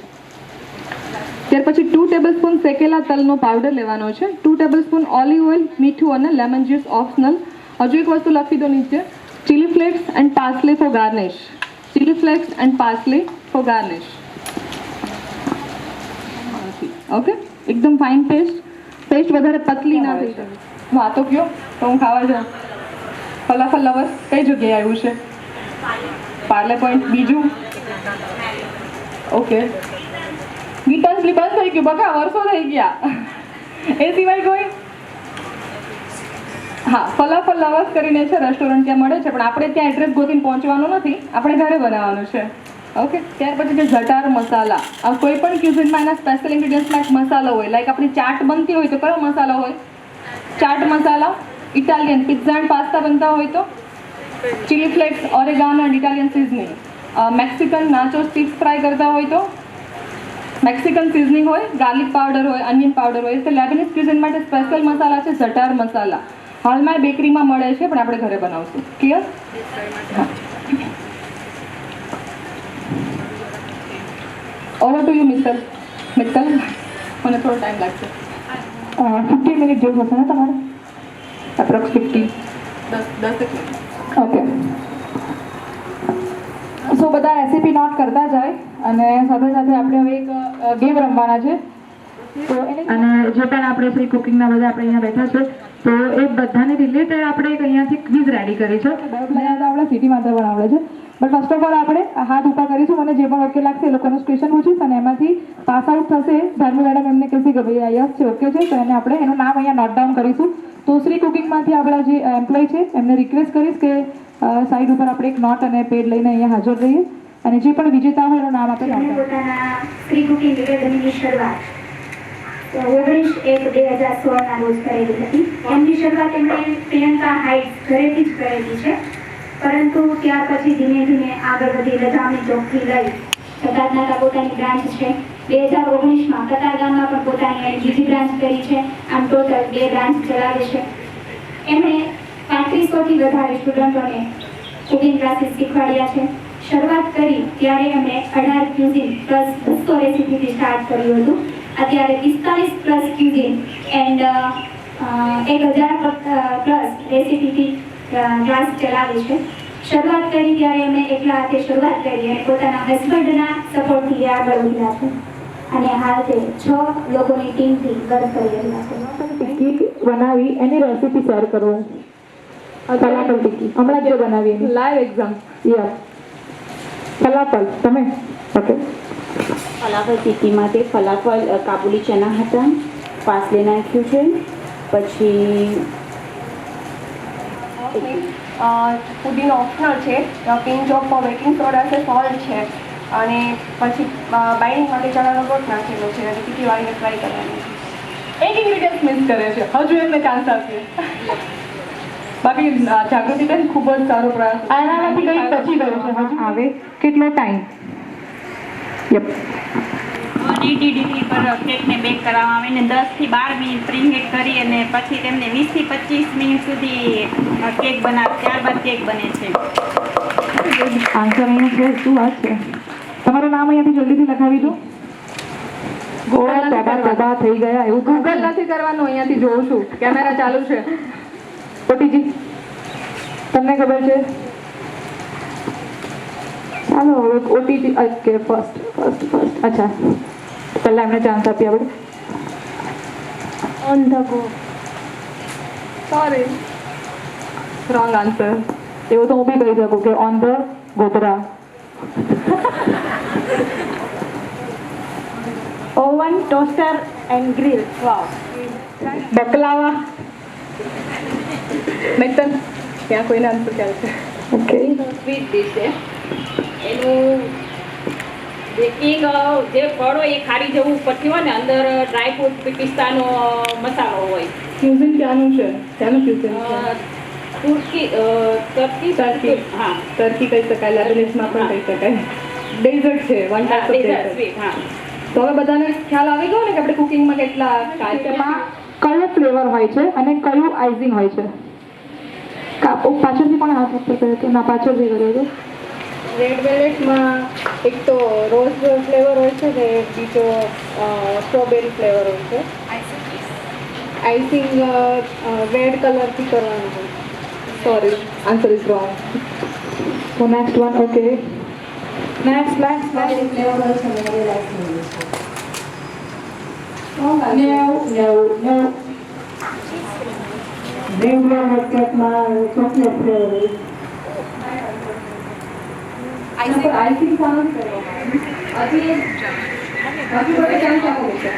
ત્યાર પછી 2 ટેબલસ્પૂન શેકેલા તલનો પાવડર લેવાનો છે, 2 ટેબલસ્પૂન ઓલિવ ઓઇલ, મીઠું અને લેમન જ્યુસ ઓપ્શનલ. હજુ એક વસ્તુ લખી દો નીચે, chilli flakes and parsley for garnish. Chilli flakes and parsley for garnish. Okay, એકદમ ફાઇન પેસ્ટ વધારે પતલી ના થઈ શકે. હા તો કયો તો હું ખાવા જાઉં. ફલાફલ લવર્સ કઈ જગ્યાએ આવ્યું છે? પાર્લે પોઈન્ટ. બીજું? ઓકે, ગીતાંજલિ બંધ થઈ ગયું બકા, વર્ષો થઈ ગયા. એ સિવાય કોઈ? હા, ફલાફલ લવર્સ કરીને છે રેસ્ટોરન્ટ, ત્યાં મળે છે, પણ આપણે ત્યાં એડ્રેસ ગોતીને પહોંચવાનું નથી, આપણે ઘરે બનાવવાનું છે. ઓકે, ત્યાર પછી છે જટાર મસાલા. કોઈ પણ ક્યુઝિનમાં એના સ્પેશિયલ ઇન્ગ્રીડિયન્ટ્સમાં એક મસાલો હોય, લાઈક આપણી ચાટ બનતી હોય તો કયો મસાલો હોય? ચાટ મસાલા. ઇટાલિયન પિઝા એન્ડ પાસ્તા બનતા હોય તો chilli flakes, oregano and Italian seasoning. Mexican nachos chips fry કરતા હોય તો મેક્સિકન સિઝનિંગ હોય, ગાર્લિક પાવડર હોય, અનિયન પાવડર હોય. તો લેબનીઝ ક્યુઝિન માટે સ્પેશિયલ મસાલા છે જટાર મસાલા. હાલમાં બેકરીમાં મળે છે, પણ આપણે ઘરે બનાવશું. ક્લિયર? હા. Over to you Mittal. મને થોડો ટાઈમ લાગશે. 15 મિનિટ જેવું થશે ને તમારે? એપ્રોક્સ 50. 10 મિનિટ. ઓકે. સો બધા રેસીપી નોટ કરતા જાય અને સાથે સાથે આપણે હવે એક ગેમ રમવાના છે. તો અને જે પણ આપણે ફ્રી કુકિંગના બધા આપણે અહીંયા બેઠા છે, તો એ બધાને રિલેટેડ આપણે એક અહીંયાથી ક્વિઝ રેડી કરી છે. આપણે સિટી માત્ર પણ આવડે છે, બટ ફર્સ્ટ ઓફ ઓલ આપણે હાથ ઉપર કરીશું, મને જે પણ ઓકે લાગશે એ લોકોને ક્વેશ્ચન પૂછીશ અને એમાંથી પાસ આઉટ થશે. ધાર્મી મેડમ એમને કહેશે કે ભાઈ યસ છે, ઓકે છે, તો એને આપણે એનું નામ અહીંયા નોટ ડાઉન કરીશું. તો શ્રી કુકિંગમાંથી આપણા જે એમ્પ્લોય છે એમને રિક્વેસ્ટ કરીશ કે સાઈડ ઉપર આપણે એક નોટ અને પેડ લઈને અહીંયા હાજર રહીએ અને જે પણ વિજેતા હોય એનું નામ આપણે પોતાના શ્રી કુકિંગ એકેડમીની શરૂઆત 19/1/2016 રોજ કરેલી હતી. એમની શરૂઆત એમણે પ્રિયંકા હાઇટ્સ ઘરેથી જ કરેલી છે, પરંતુ ત્યાર પછી ધીમે ધીમે આગળ વધી લજામણી ચોકથી લઈ સતાતનાકા પોતાની બ્રાન્ચ છે. 2019માં કતારગામમાં પણ પોતાની બીજી બ્રાન્ચ કરી છે. આમ ટોટલ 2 બ્રાન્ચ ચલાવે છે. એમણે 3500થી વધારે સ્ટુડન્ટોને કુકિંગ ક્લાસીસ શીખવાડ્યા છે. શરૂઆત કરી ત્યારે એમણે 18 ક્યુઝિન પ્લસ 200 રેસીપીથી સ્ટાર્ટ કર્યું હતું. અત્યારે 45 પ્લસ ક્યુઝિન એન્ડ 1000 પ્લસ રેસીપીથી ક્લાસ ચલાવે છે. શરૂઆત કરી ત્યારે એમણે એકલા હાથે શરૂઆત કરી અને પોતાના હસબન્ડના સપોર્ટથી આગળ વધ્યા છે અને હાલ તે 6 લોકોની ટીમથી વર્ક કરી રહ્યા છે. ટિક્કી બનાવી એની રેસીપી શેર કરો. ફલાફલ ટિક્કી હમણાં જે બનાવી એની લાઈવ એક્ઝામ. યસ, ફલાફલ તમે. ઓકે, ફલાફલ ટિક્કી માટે ફલાફલ કાબુલી ચના હતા, પાસલે નાખ્યું છે, પછી પુદીનો ઓપ્શનલ છે, પિંચ ઓફ બેકિંગ સોડા છે, સોલ્ટ છે અને પછી બાઇન્ડિંગ માટે ચણાનો લોટ નાખેલો છે અને ટીકી વાળીને ફ્રાય કરવાની છે. એક ઇન્ગ્રીડિયન્ટ મિસ કરે છે, હજુ એમને ચાન્સ આપીએ. બાકી જાગૃતિબેન ખૂબ જ સારો પ્રયાસ. આનામાંથી કંઈ બચી ગયું છે હજુ આવે કેટલો ટાઈમ? યપ, ડીટી પર કેકને બેક કરવામાં આવે ને 10 થી 12 મિનિટ પ્રીહીટ કરી અને પછી તેમને 20 થી 25 મિનિટ સુધી કેક બનાવે, ત્યારબાદ કેક બને છે. આન્સર અહીંયા છે. શું વાત છે? તમારું નામ અહીંયાથી જલ્દીથી લખાવી દો. ગોળા થઈ ગયા એવું ગૂગલ નથી કરવાનું, અહીંયાથી જોઉં છું, કેમેરા ચાલુ છે. ઓટીજી તમને ખબર છે? ચાલો ઓટીજી. Okay, first. અચ્છા, પહેલાં એમને ચાન્સ આપી આપણે. On the go. Sorry, wrong answer. એવું તો હું બી કહી શકું કે ઓન ધ ગોબરા. Oven, toaster and grill. Wow. Baklava. મેતન ત્યાં કોઈને આન્સર ખ્યાલ છે? ઓકે, સ્વીટ ડીશ છે. એનું બેકિંગ જે ફળ હોય એ ખારી જેવું ઉપરથી હોય ને, અંદર ડ્રાયફ્રૂટ પિસ્તાનો મસાલો હોય. ક્યુઝિન ક્યાંનું છે? ક્યાંનું ક્યુઝિન છે? ટર્કી. હા, ટર્કી કહી શકાય, લેબનીઝમાં પણ કહી શકાય. ડેઝર્ટ છે, one type of desert. Sweet. હા, તો હવે બધાને ખ્યાલ આવી ગયો ને કે આપણે કુકિંગમાં કેટલા એમાં કયો ફ્લેવર હોય છે અને કયું આઈઝિંગ હોય છે? પાછળથી પણ હાથ ઉપર કર્યો હતો ના, પાછળ જે કર્યો હતો. રેડ વેલ્વેટમાં એક તો રોઝ ફ્લેવર હોય છે ને એક બીજો સ્ટ્રોબેરી ફ્લેવર હોય છે. આઈસિંગ રેડ કલરથી કરવાનું હોય. Sorry, answer is wrong. So next one, okay. Next. Flavour હોય છે ને રેડ No. રેડ કેકમાં ચોકલેટ ફ્લેવર હોય. આઈસિંગ સારું હજી બધી ચાલી શકો છે.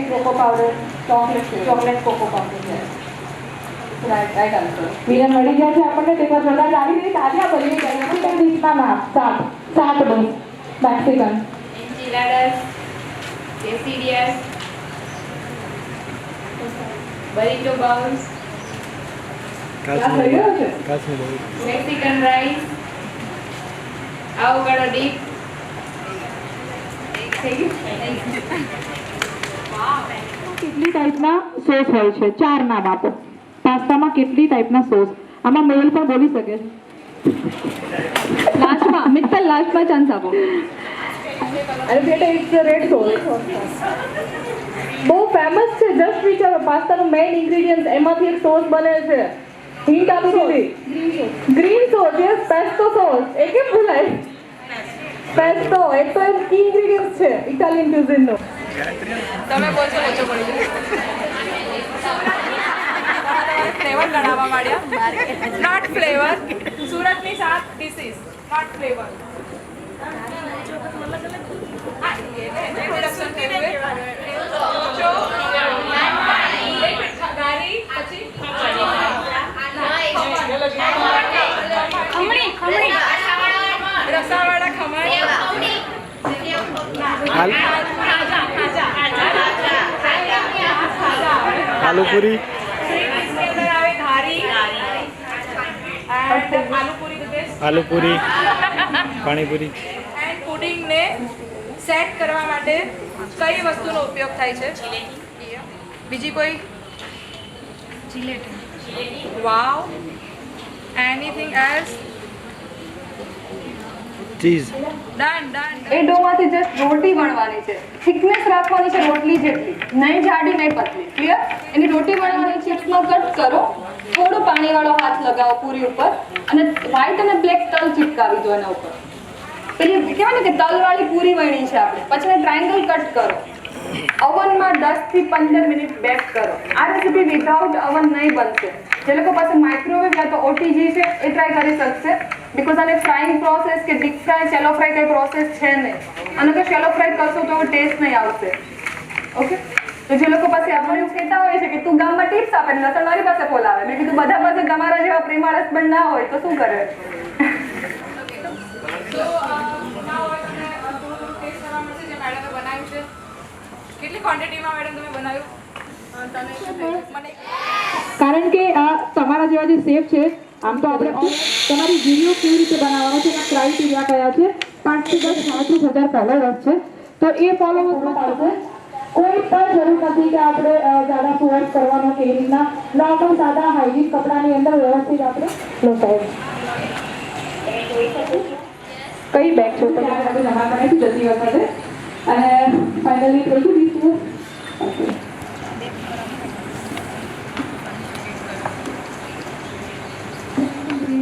Cocoa powder, chocolate cocoa powder. Right answer. Winner મળી ગયા છે આપણને. તે પર જોરદાર આવી રહી તાલિયા બની ગઈ. મેક્સિકન ડીશના નામ 7 બસ Mexican. enchiladas, quesadillas, burrito bowls, class થઈ ગયો છે. Mexican rice, avocado dip. કેટલી ટાઈપના સોસ હોય છે? 4 નામ આપો. પાસ્તામાં કેટલી ટાઈપના સોસ? આમાં મેલ પણ બોલી શકે છે. લાસ્ટમાં મિત્તલ લાસ્ટમાં ચાન્સ આપો. અરે બેટા ઇટ્સ રેડ સોસ. બહુ ફેમસ છે. જસ્ટ વિચારો, પાસ્તાનું મેઇન ઇન્ગ્રેડિયન્ટ એમાંથી એક સોસ બને છે. હિન્ટ આપી દીધી. Green sauce. Yes, pesto sauce. એ કેમ ભૂલાય? પેસ્ટો એક તો એક કી ઇન્ગ્રેડિયન્ટ છે ઇટાલિયન ક્યુઝિનનો. તમે બોલશો ઓછો પડી ફ્લેવર લડાવવા માંડ્યા. Not flavour. સુરતની 7 ડિશિસ નોટ ફ્લેવર. રસાવાળા ખમણ, આલુપુરી, આલુપુરી, પાણીપુરી. એન્ડ પુડિંગને સેટ કરવા માટે કઈ વસ્તુનો ઉપયોગ થાય છે? બીજી કોઈ? Wow. Anything else? Cheese. Done. એ ડોમાંથી જસ્ટ રોટી વણવાની છે. થિકનેસ રાખવાની છે રોટલી જેટલી, નહીં જાડી નહીં પતલી. ક્લિયર? એની રોટી વણવાની, ચિપ્સમાં કટ કરો, થોડો પાણીવાળો હાથ લગાવો પૂરી ઉપર અને વ્હાઈટ અને બ્લેક તલ ચિપકાવી દો એના ઉપર. પેલી કહેવાય ને કે તલવાળી પૂરી વણી છે આપણે. પછી એને ટ્રાયંગલ કટ કરો. ઓવનમાં 10 થી 15 મિનિટ બેક કરો. આ રેસીપી વિધાઉટ ઓવન નહીં બનશે. જે લોકો પાસે માઇક્રોવેવ યા તો ઓટીજી છે એ ટ્રાય કરી શકશે. બીકોઝ આને ફ્રાઈંગ પ્રોસેસ કે ડીપ ફ્રાય, શેલો ફ્રાય કઈ પ્રોસેસ છે નહીં. અને કે શેલો ફ્રાય કરશો તો ટેસ્ટ નહીં આવશે. ઓકે, તો જે લોકો પાસે આપણે એવું કહેતા હોય છે કે તું ગામમાં ટિપ્સ આપે ને લસણ મારી પાસે બોલાવે, મેં કીધું બધા પાસે તમારા જેવા પ્રેમાળ હસબન્ડ ના હોય તો શું કરે? કેટલી ક્વોન્ટિટીમાં મેડમ તમે બનાવ્યું? કારણ કે આ તમારા જેવા જે શેફ છે, આમ તો આપણે તમારી વિડીયો કેવી રીતે બનાવવાનો છે એના ક્રાઇટેરિયા કયા છે? 5 થી 10 35,000 ફોલોવર્સ છે. તો એ ફોલોવર્સમાં આવશે. કોઈ પણ જરૂર નથી કે આપણે જ્યાદા પોસ્ટ કરવાનો કે એ રીતના નોર્મલ સાદા હાઇજીન કપડાની અંદર વ્યવસ્થિત આપણે લો સાહેબ. કઈ બેગ છો તમે જમા કરાવી જતી વખતે? અને ફાઇનલી થઈ ગયું દીધું.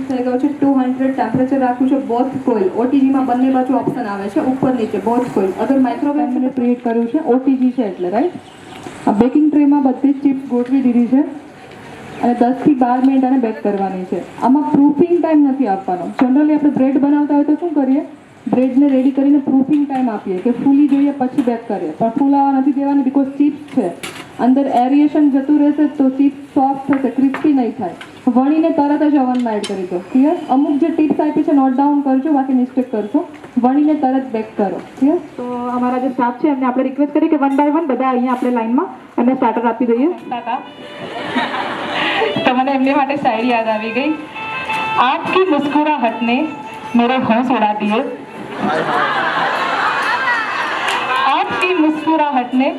થઈ ગયો છે. 200 ટેમ્પરેચર રાખ્યું છે. બોથ કોઇલ ઓટીજીમાં બંને બાજુ ઓપ્શન આવે છે, ઉપર નીચે બોથ કોઇલ. અગર માઇક્રોવેવ મિનિટ ક્રિએટ કર્યું છે, ઓટીજી છે એટલે રાઈટ. આ બેકિંગ ટ્રેમાં બધી જ ચિપ્સ ગોઠવી દીધી છે અને 10 થી 12 મિનિટ આને બેક કરવાની છે. આમાં પ્રૂફિંગ ટાઈમ નથી આપવાનો. જનરલી આપણે બ્રેડ બનાવતા હોય તો શું કરીએ? બ્રેડને રેડી કરીને પ્રૂફિંગ ટાઈમ આપીએ કે ફૂલી જોઈએ પછી બેક કરીએ, પણ ફૂલાવા નથી દેવાની. બીકોઝ ચિપ્સ છે, અંદર એરિએશન જતું રહેશે તો ચિપ્સ સોફ્ટ થશે, ક્રિસ્પી નહીં થાય. વણીને તરત જ ઓવનમાં એડ કરી દો. ક્લિયર? અમુક જે ટિપ્સ આપી છે નોટ ડાઉન કરજો, બાકી મિસ્ટેક કરશો. વણીને તરત બેક કરો. ક્લિયર? તો અમારા જે સ્ટાફ છે એમને આપણે રિક્વેસ્ટ કરીએ કે 1 બાય 1 બધા અહીંયા આપણે લાઈનમાં એમને સ્ટાર્ટર આપી દઈએ. તો મને એમની માટે શાયરી યાદ આવી ગઈ. આપકી મુસ્કુરાહટ ને मेरे होश उड़ा दिए, आपकी मुस्कुराहट ने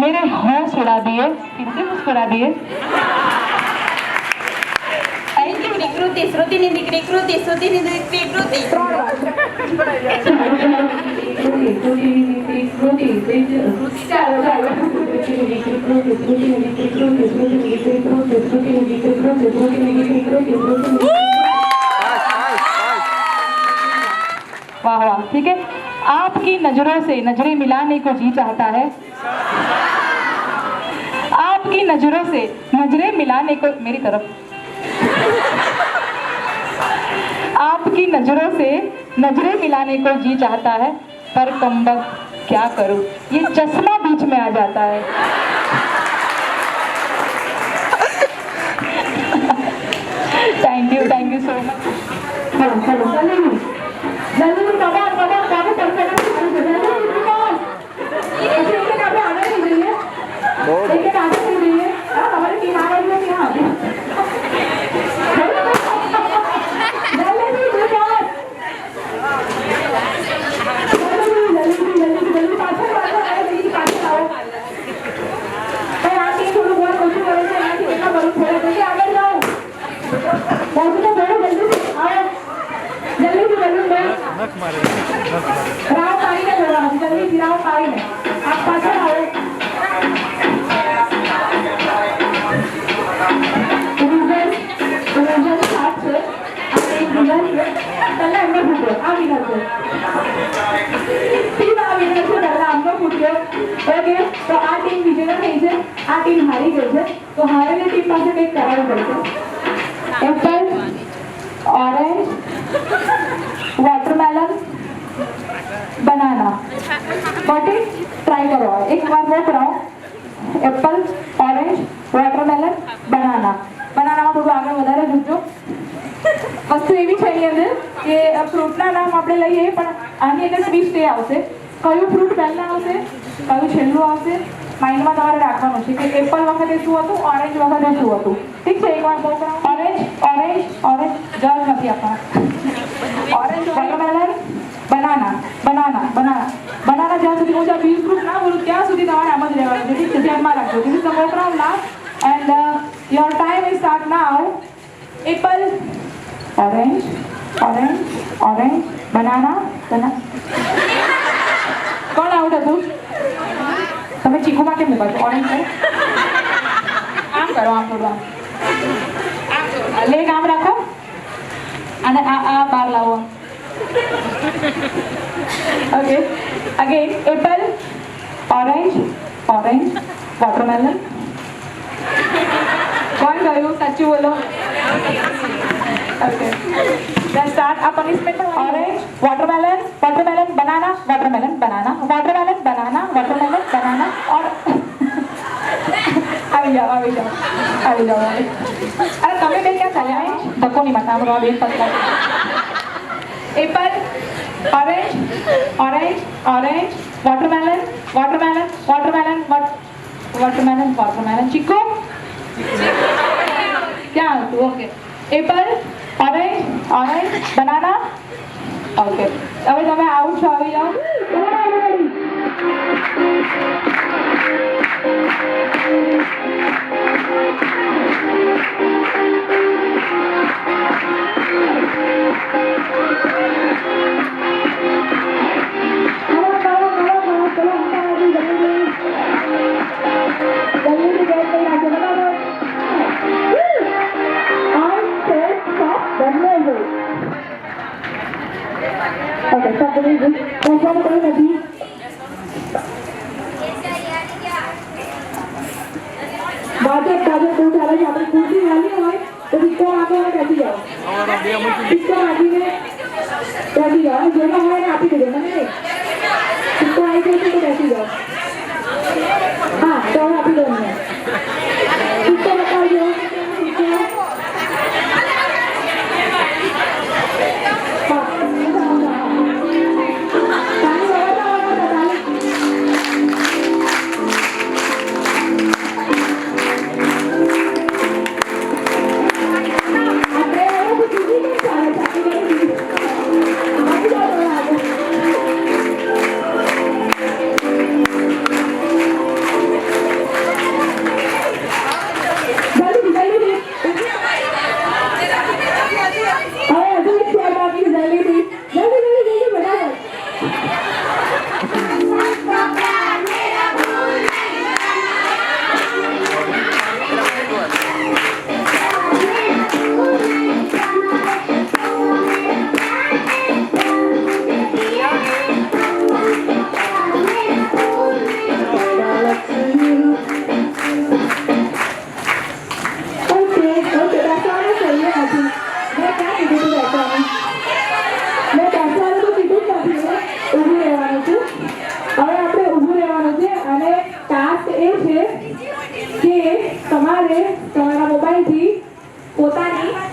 मेरे होश उड़ा दिए. कितने मुस्कुरा दिए? Thank you निकृति. શ્રુતિ, શ્રુતિની દીકરી કૃતિ, શ્રુતિની દીકરી કૃતિ. 3 વાર ચાલો ચાલો वाह वाह, ठीक है। आपकी नजरों से नजरें मिलाने को जी चाहता है, आपकी नजरों से नजरें मिलाने को, मेरी तरफ, आपकी नजरों से नजरें मिलाने को जी चाहता है, पर कमबख्त क्या करूं, ये चश्मा बीच में आ जाता है। Thank you so much. जल्दी कबार कबार काफी परफेक्ट एक आगे आने नहीं चाहिए, एक आगे नहीं चाहिए। हमारी टीम आ रही है यहाँ जल्दी पाछड़ आओ। यहाँ टीम थोड़ी बहुत कोशिश करेंगे, यहाँ टीम का बरूद थोड़ा करके आगे जाओ, जल्दी से आओ, जल्दी से बलून में राव पारी ने थोड़ा जल्दी गिराओ पारी में, आप पाछड़ आओ। रिवीजन साथ से आप एक विनर से पहले हमने पूछो आ विनर से टीम आ विनर से पहले हमने पूछो। ओके, तो आ टीम विजेता થઈ છે, આ ટીમ હારી ગઈ છે, તો હારેલી ટીમ પાસે કંઈક કરાવવું પડશે। Apple, orange, watermelon, banana, but try करो एक बार वो कराओ। एप्पल, ऑरेंज, वाटरमेलन, बनाना। बनानाમાં થોડું આગળ વધારે જોજો। વસ્તુ એવી છે એની અંદર કે ફ્રૂટના નામ આપણે લઈએ પણ આની અંદર ટ્વિસ્ટ એ આવશે, કયું ફ્રૂટ પહેલા આવશે કયું છેલ્લું આવશે, માઇન્ડમાં તમારે રાખવાનું છે કે એપલ વખતે શું હતું, ઓરેન્જ વખતે શું હતું। ઠીક છે, એકવાર બહુ કરાવો। ઓરેન્જ ઓરેન્જ ઓરેન્જ જવાબ નથી આપવાનો। ऑरेंज, वाटरमेलन, बनाना, बनाना, बनाना, बनाना જ્યાં સુધી હું જ્યાં બીજ ફ્રૂટ ના બોલું ત્યાં સુધી તમારે આમ જ રહેવાનું છે, ઠીક છે, ધ્યાનમાં રાખજો। This is the program last and your time is start now. Apple, orange, orange, orange, banana, બના કોણ આઉટ હતું? તમે ચીકુમાં કેમ મૂકો છો? ઓરેન્જ છે, આમ કરો, આમ થોડું આમ લેગ આમ રાખો અને આ બહાર લાવો। Okay, again apple, orange, orange, watermelon. कौन गयो? सच्ची बोलो। Okay, then start. A punishment orange, watermelon, watermelon, banana, watermelon, banana, watermelon, banana, watermelon, banana और આવી જાઓ આવી જાઓ આવી જાઓ। અરે તમે બે ક્યાં ચાલ્યા? ધક્કો નહીં મારતા, અમારો બેન પતલા। Apple, orange, orange, orange, watermelon, watermelon, watermelon, watermelon, watermelon, चिक्कू क्या? Okay, apple, orange, orange, banana. Okay, હવે તમે આઉટ છો, આવી જાઓ। Okay, stop the music. Pehचान करो नदी। बाजट बाजट दो चार यहाँ पर कुर्सी वाली है तो इसको आगे में बैठी जाओ, इसको आगे में बैठी जाओ, जो ना है ना आप ही दे देना, नहीं इसको आगे में तो बैठी जाओ। हाँ, तो आप ही दोनों में इसको बताओ जो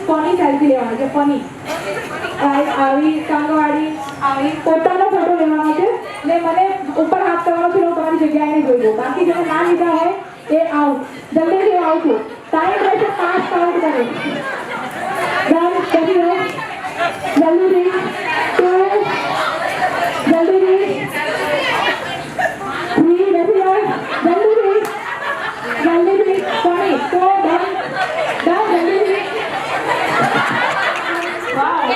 ફની સેલ્ફી લેવાની છે, ફની આવી ટાંગવાળી આવી પોતાનો ફોટો લેવાનો છે ને મને ઉપર હાથ કરવાનો છે, હું તમારી જગ્યાએ જોઈ લઉં. બાકી જેને ના લીધા હોય એ આઉટ. જલ્દીથી આવું છું. ટાઈમ રહેશે 5 કાઉન્ટ કરે. ડન, કરી લો જલ્દીથી. 2 જલ્દીથી 3 બેસી જાઓ જલ્દીથી જલ્દીથી. ફની તો ડન ડન જલ્દીથી. વાવ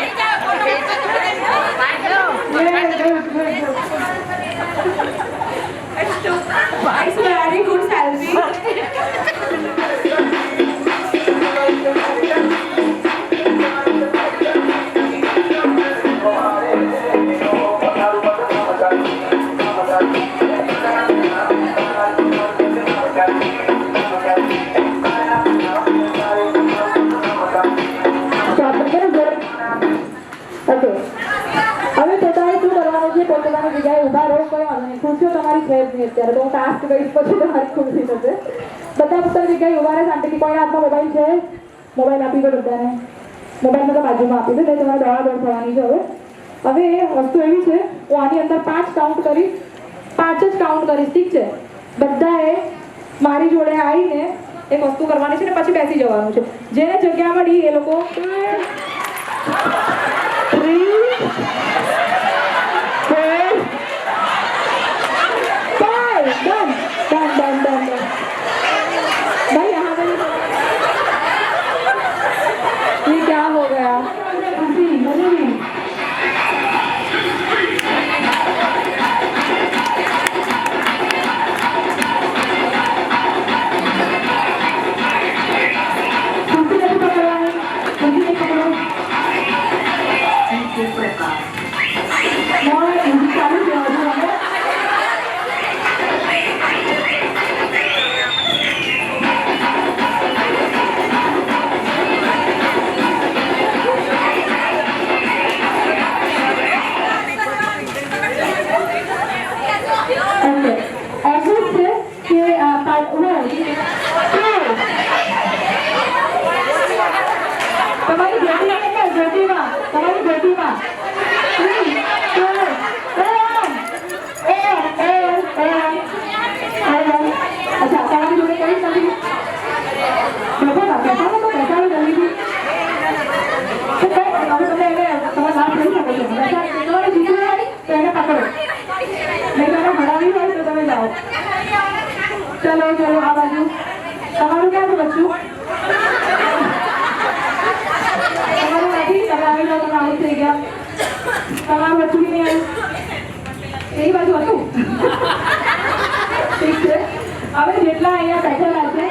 It's very good selfie. હવે પોતાને શું કરવાનું છે? પોતાની જગ્યાએ ઊભા રહો. કોઈ વાંધો નહીં, ખુરશીઓ તમારી છે જ નહીં અત્યારે, તો હું ટાસ્ક કહીશ પછી તમારી ખુરશી થશે. બધા પોતાની જગ્યાએ ઊભા રહે શાંતિથી. કોઈને હાથમાં મોબાઈલ છે? મોબાઈલ આપી દો બધાને. મોબાઈલને તો બાજુમાં આપી દો, એટલે તમારે દોડાદોડ થવાની છે. હવે વસ્તુ એવી છે, હું આની અંદર 5 કાઉન્ટ કરીશ, 5 જ કાઉન્ટ કરીશ, ઠીક છે? બધાએ મારી જોડે આવીને એક વસ્તુ કરવાની છે ને પછી બેસી જવાનું છે. જેને જગ્યા મળી એ લોકો 3 4 5 done done done done done भाई यहाँ पे ये क्या हो गया? मुझे भी चलो चलो आ बाजू તમારું ક્યાં છે બચ્ચું? તમારું નથી? તમે આવી જાઓ, તમે આઉટ થઈ ગયા. તમારું બચ્ચું બી નહીં આવ્યું. એ બાજુ હતું. ઠીક છે. હવે જેટલા અહીંયા બેઠેલા છે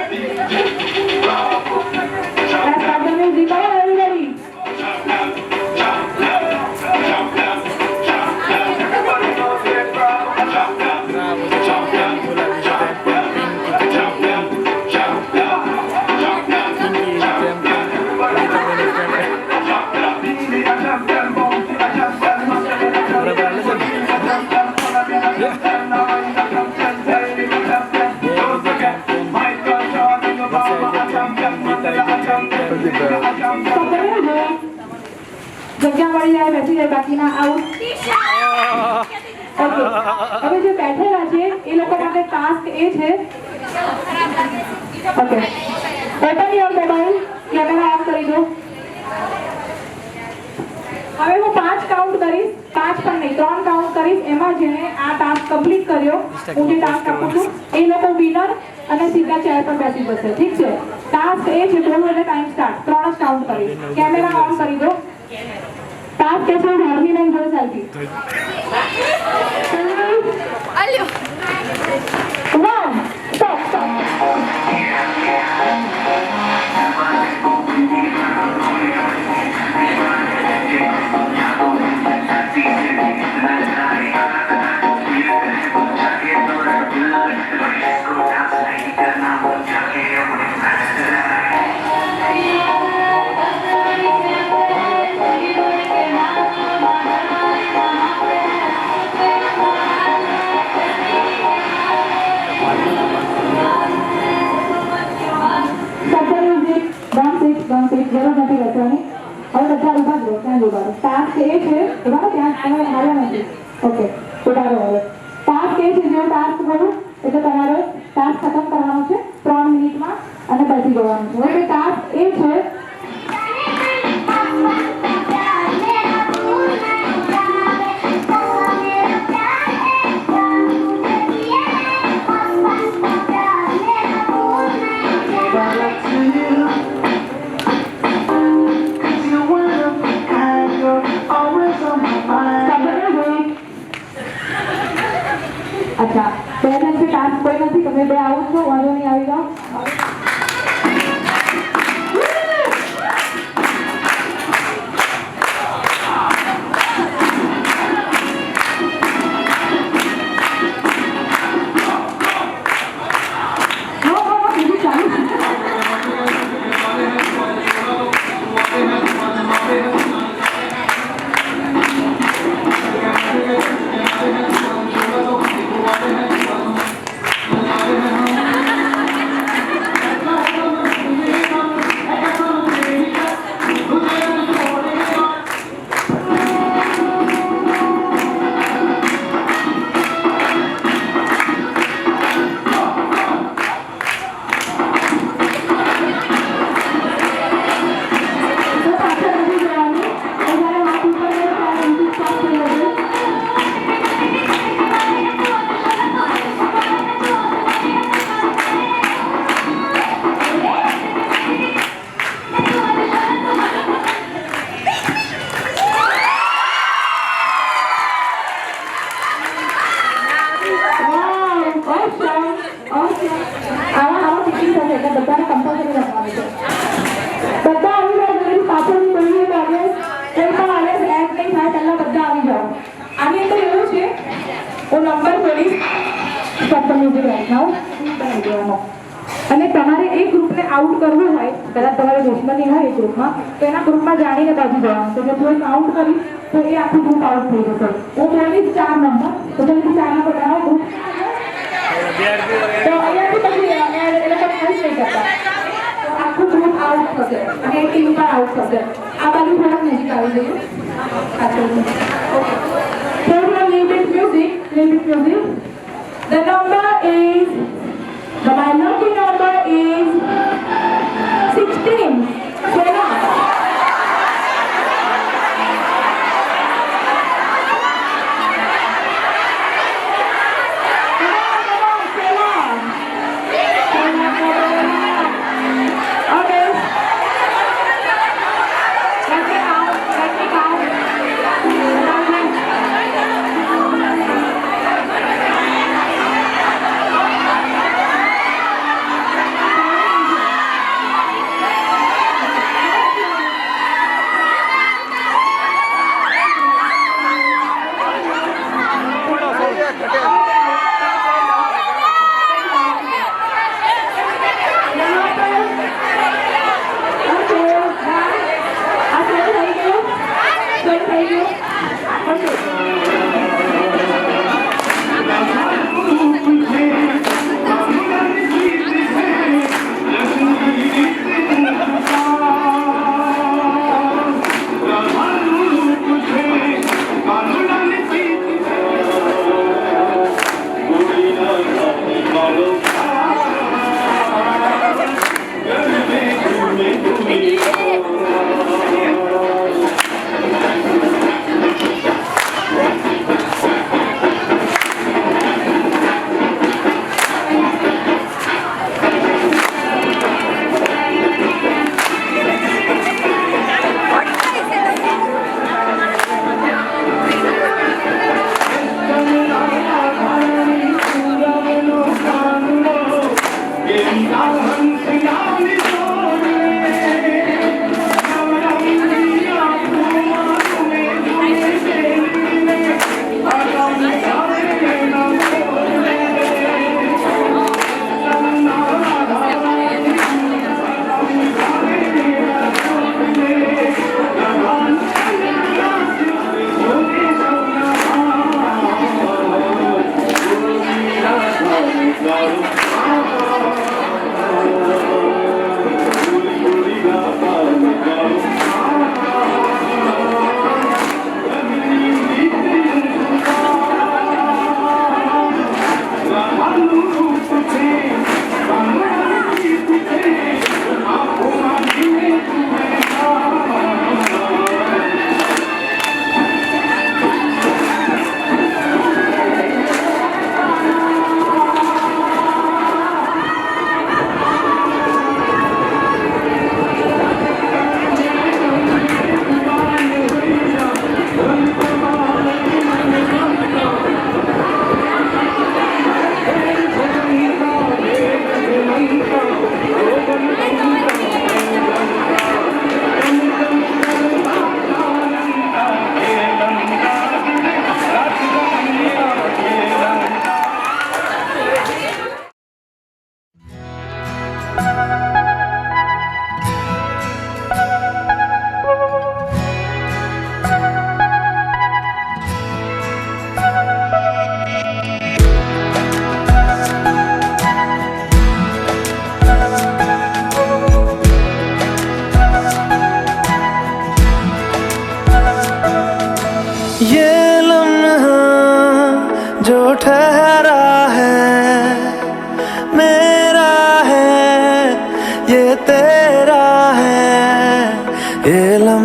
જગ્યા મળી જાય બેસી જાય, બાકીના આઉટ. ઓકે, હવે જે બેઠેલા છે એ લોકો માટે ટાસ્ક એ છે. Okay, open your mobile, camera on કરી દો. હવે હું 5 કાઉન્ટ કરીશ, 5 પણ નહીં 3 કાઉન્ટ કરીશ. એમાં જેને આ ટાસ્ક કમ્પ્લીટ કર્યો, હું જે ટાસ્ક આપું છું એ લોકો વિનર અને સીધા ચેર પર બેસી જશે. ઠીક છે? ટાસ્ક એ છે, બોલો એટલે ટાઈમ સ્ટાર્ટ. 3 જ કાઉન્ટ કરીશ. કેમેરા ઓન કરી દો. ટાસ્ક કે છે ઘરની નહીં જોડે સેલ્ફી. અલ્યો 1 stop stop. નથી બેસવાની. હવે બધા ઊભા જ રહો, ત્યાં જ ઊભા રહો. ટાસ્ક એ છે, ઊભા રહો, ત્યાં તમે હાલ્યા નથી. ઓકે, ઊભા રહો હવે. ટાસ્ક એ છે, જો ટાસ્ક કરું એટલે તમારે ટાસ્ક ખતમ કરવાનો છે 3 મિનિટમાં અને બેસી જવાનું છે. હવે ટાસ્ક એ છે अच्छा पहले से टास्क कोई नहीं તમે બે આવો છો વાંધો નહીં આવી જાઓ અને તમારે એક ગ્રુપને આઉટ કરવું હોય કદાચ તમારે દુશ્મની હોય એક ગ્રુપમાં તો એના ગ્રુપમાં જાણીને બાજુ જવાનું તો જો કોઈ કાઉન્ટ કરીશ તો એ આખું ગ્રુપ આઉટ થઈ જશે હું બોલીશ 4 નંબર તો જલ્દી 4 નંબર બનાવો ગ્રુપ તો અહીંયાથી પછી એ લોકો હેલ્પ નહીં કરતા આખું ગ્રુપ આઉટ થશે અને એક ટીમ પણ આઉટ થશે આ બાજુ થોડાક નજીક આવી જઈએ okay so leave it music the number is my lucky number is 16 Sena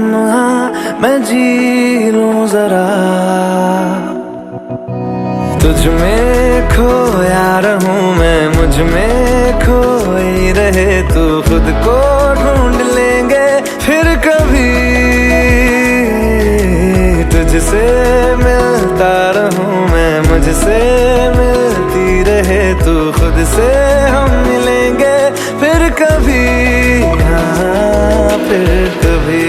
लम्हा मैं जी लूं जरा, तुझ में खोया रहूं मैं, मुझ में खोई रहे तू, खुद को ढूंढ लेंगे फिर कभी, तुझसे मिलता रहूं मैं, मुझसे मिलती रहे तू, खुद से हम मिलेंगे फिर कभी, हाँ फिर कभी।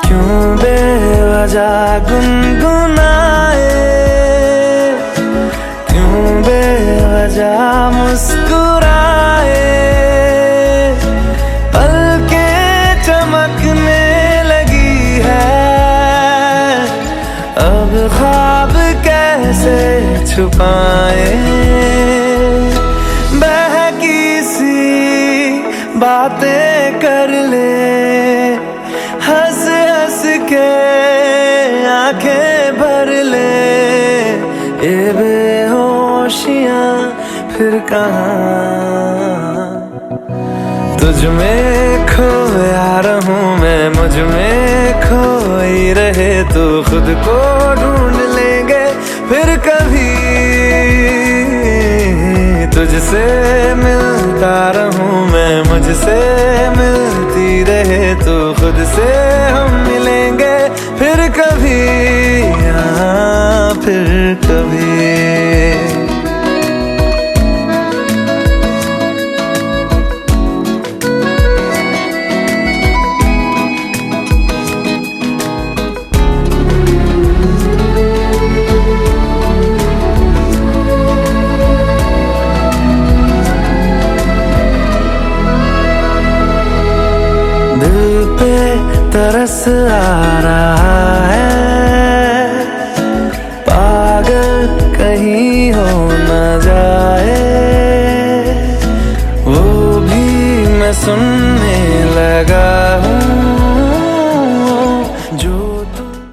क्यों बेवजह गुनगुनाए, क्यों बेवजह मुस्कुराए, पलकें चमकने लगी है, अब ख्वाब कैसे छुपाए, बहकी सी बातें कर ले, हंस हंस के आंखें भर ले, ये बेहोशियां फिर कहाँ, तुझ में खोया रहूं मैं, मुझ में खोई रहे तू, खुद को ढूंढ लेंगे फिर कभी, तुझसे मिलता रहूं मैं, मुझसे मिलती रहे तू, खुद से हम मिलेंगे फिर कभी, हाँ फिर कभी। दिल पे तरस आ रहा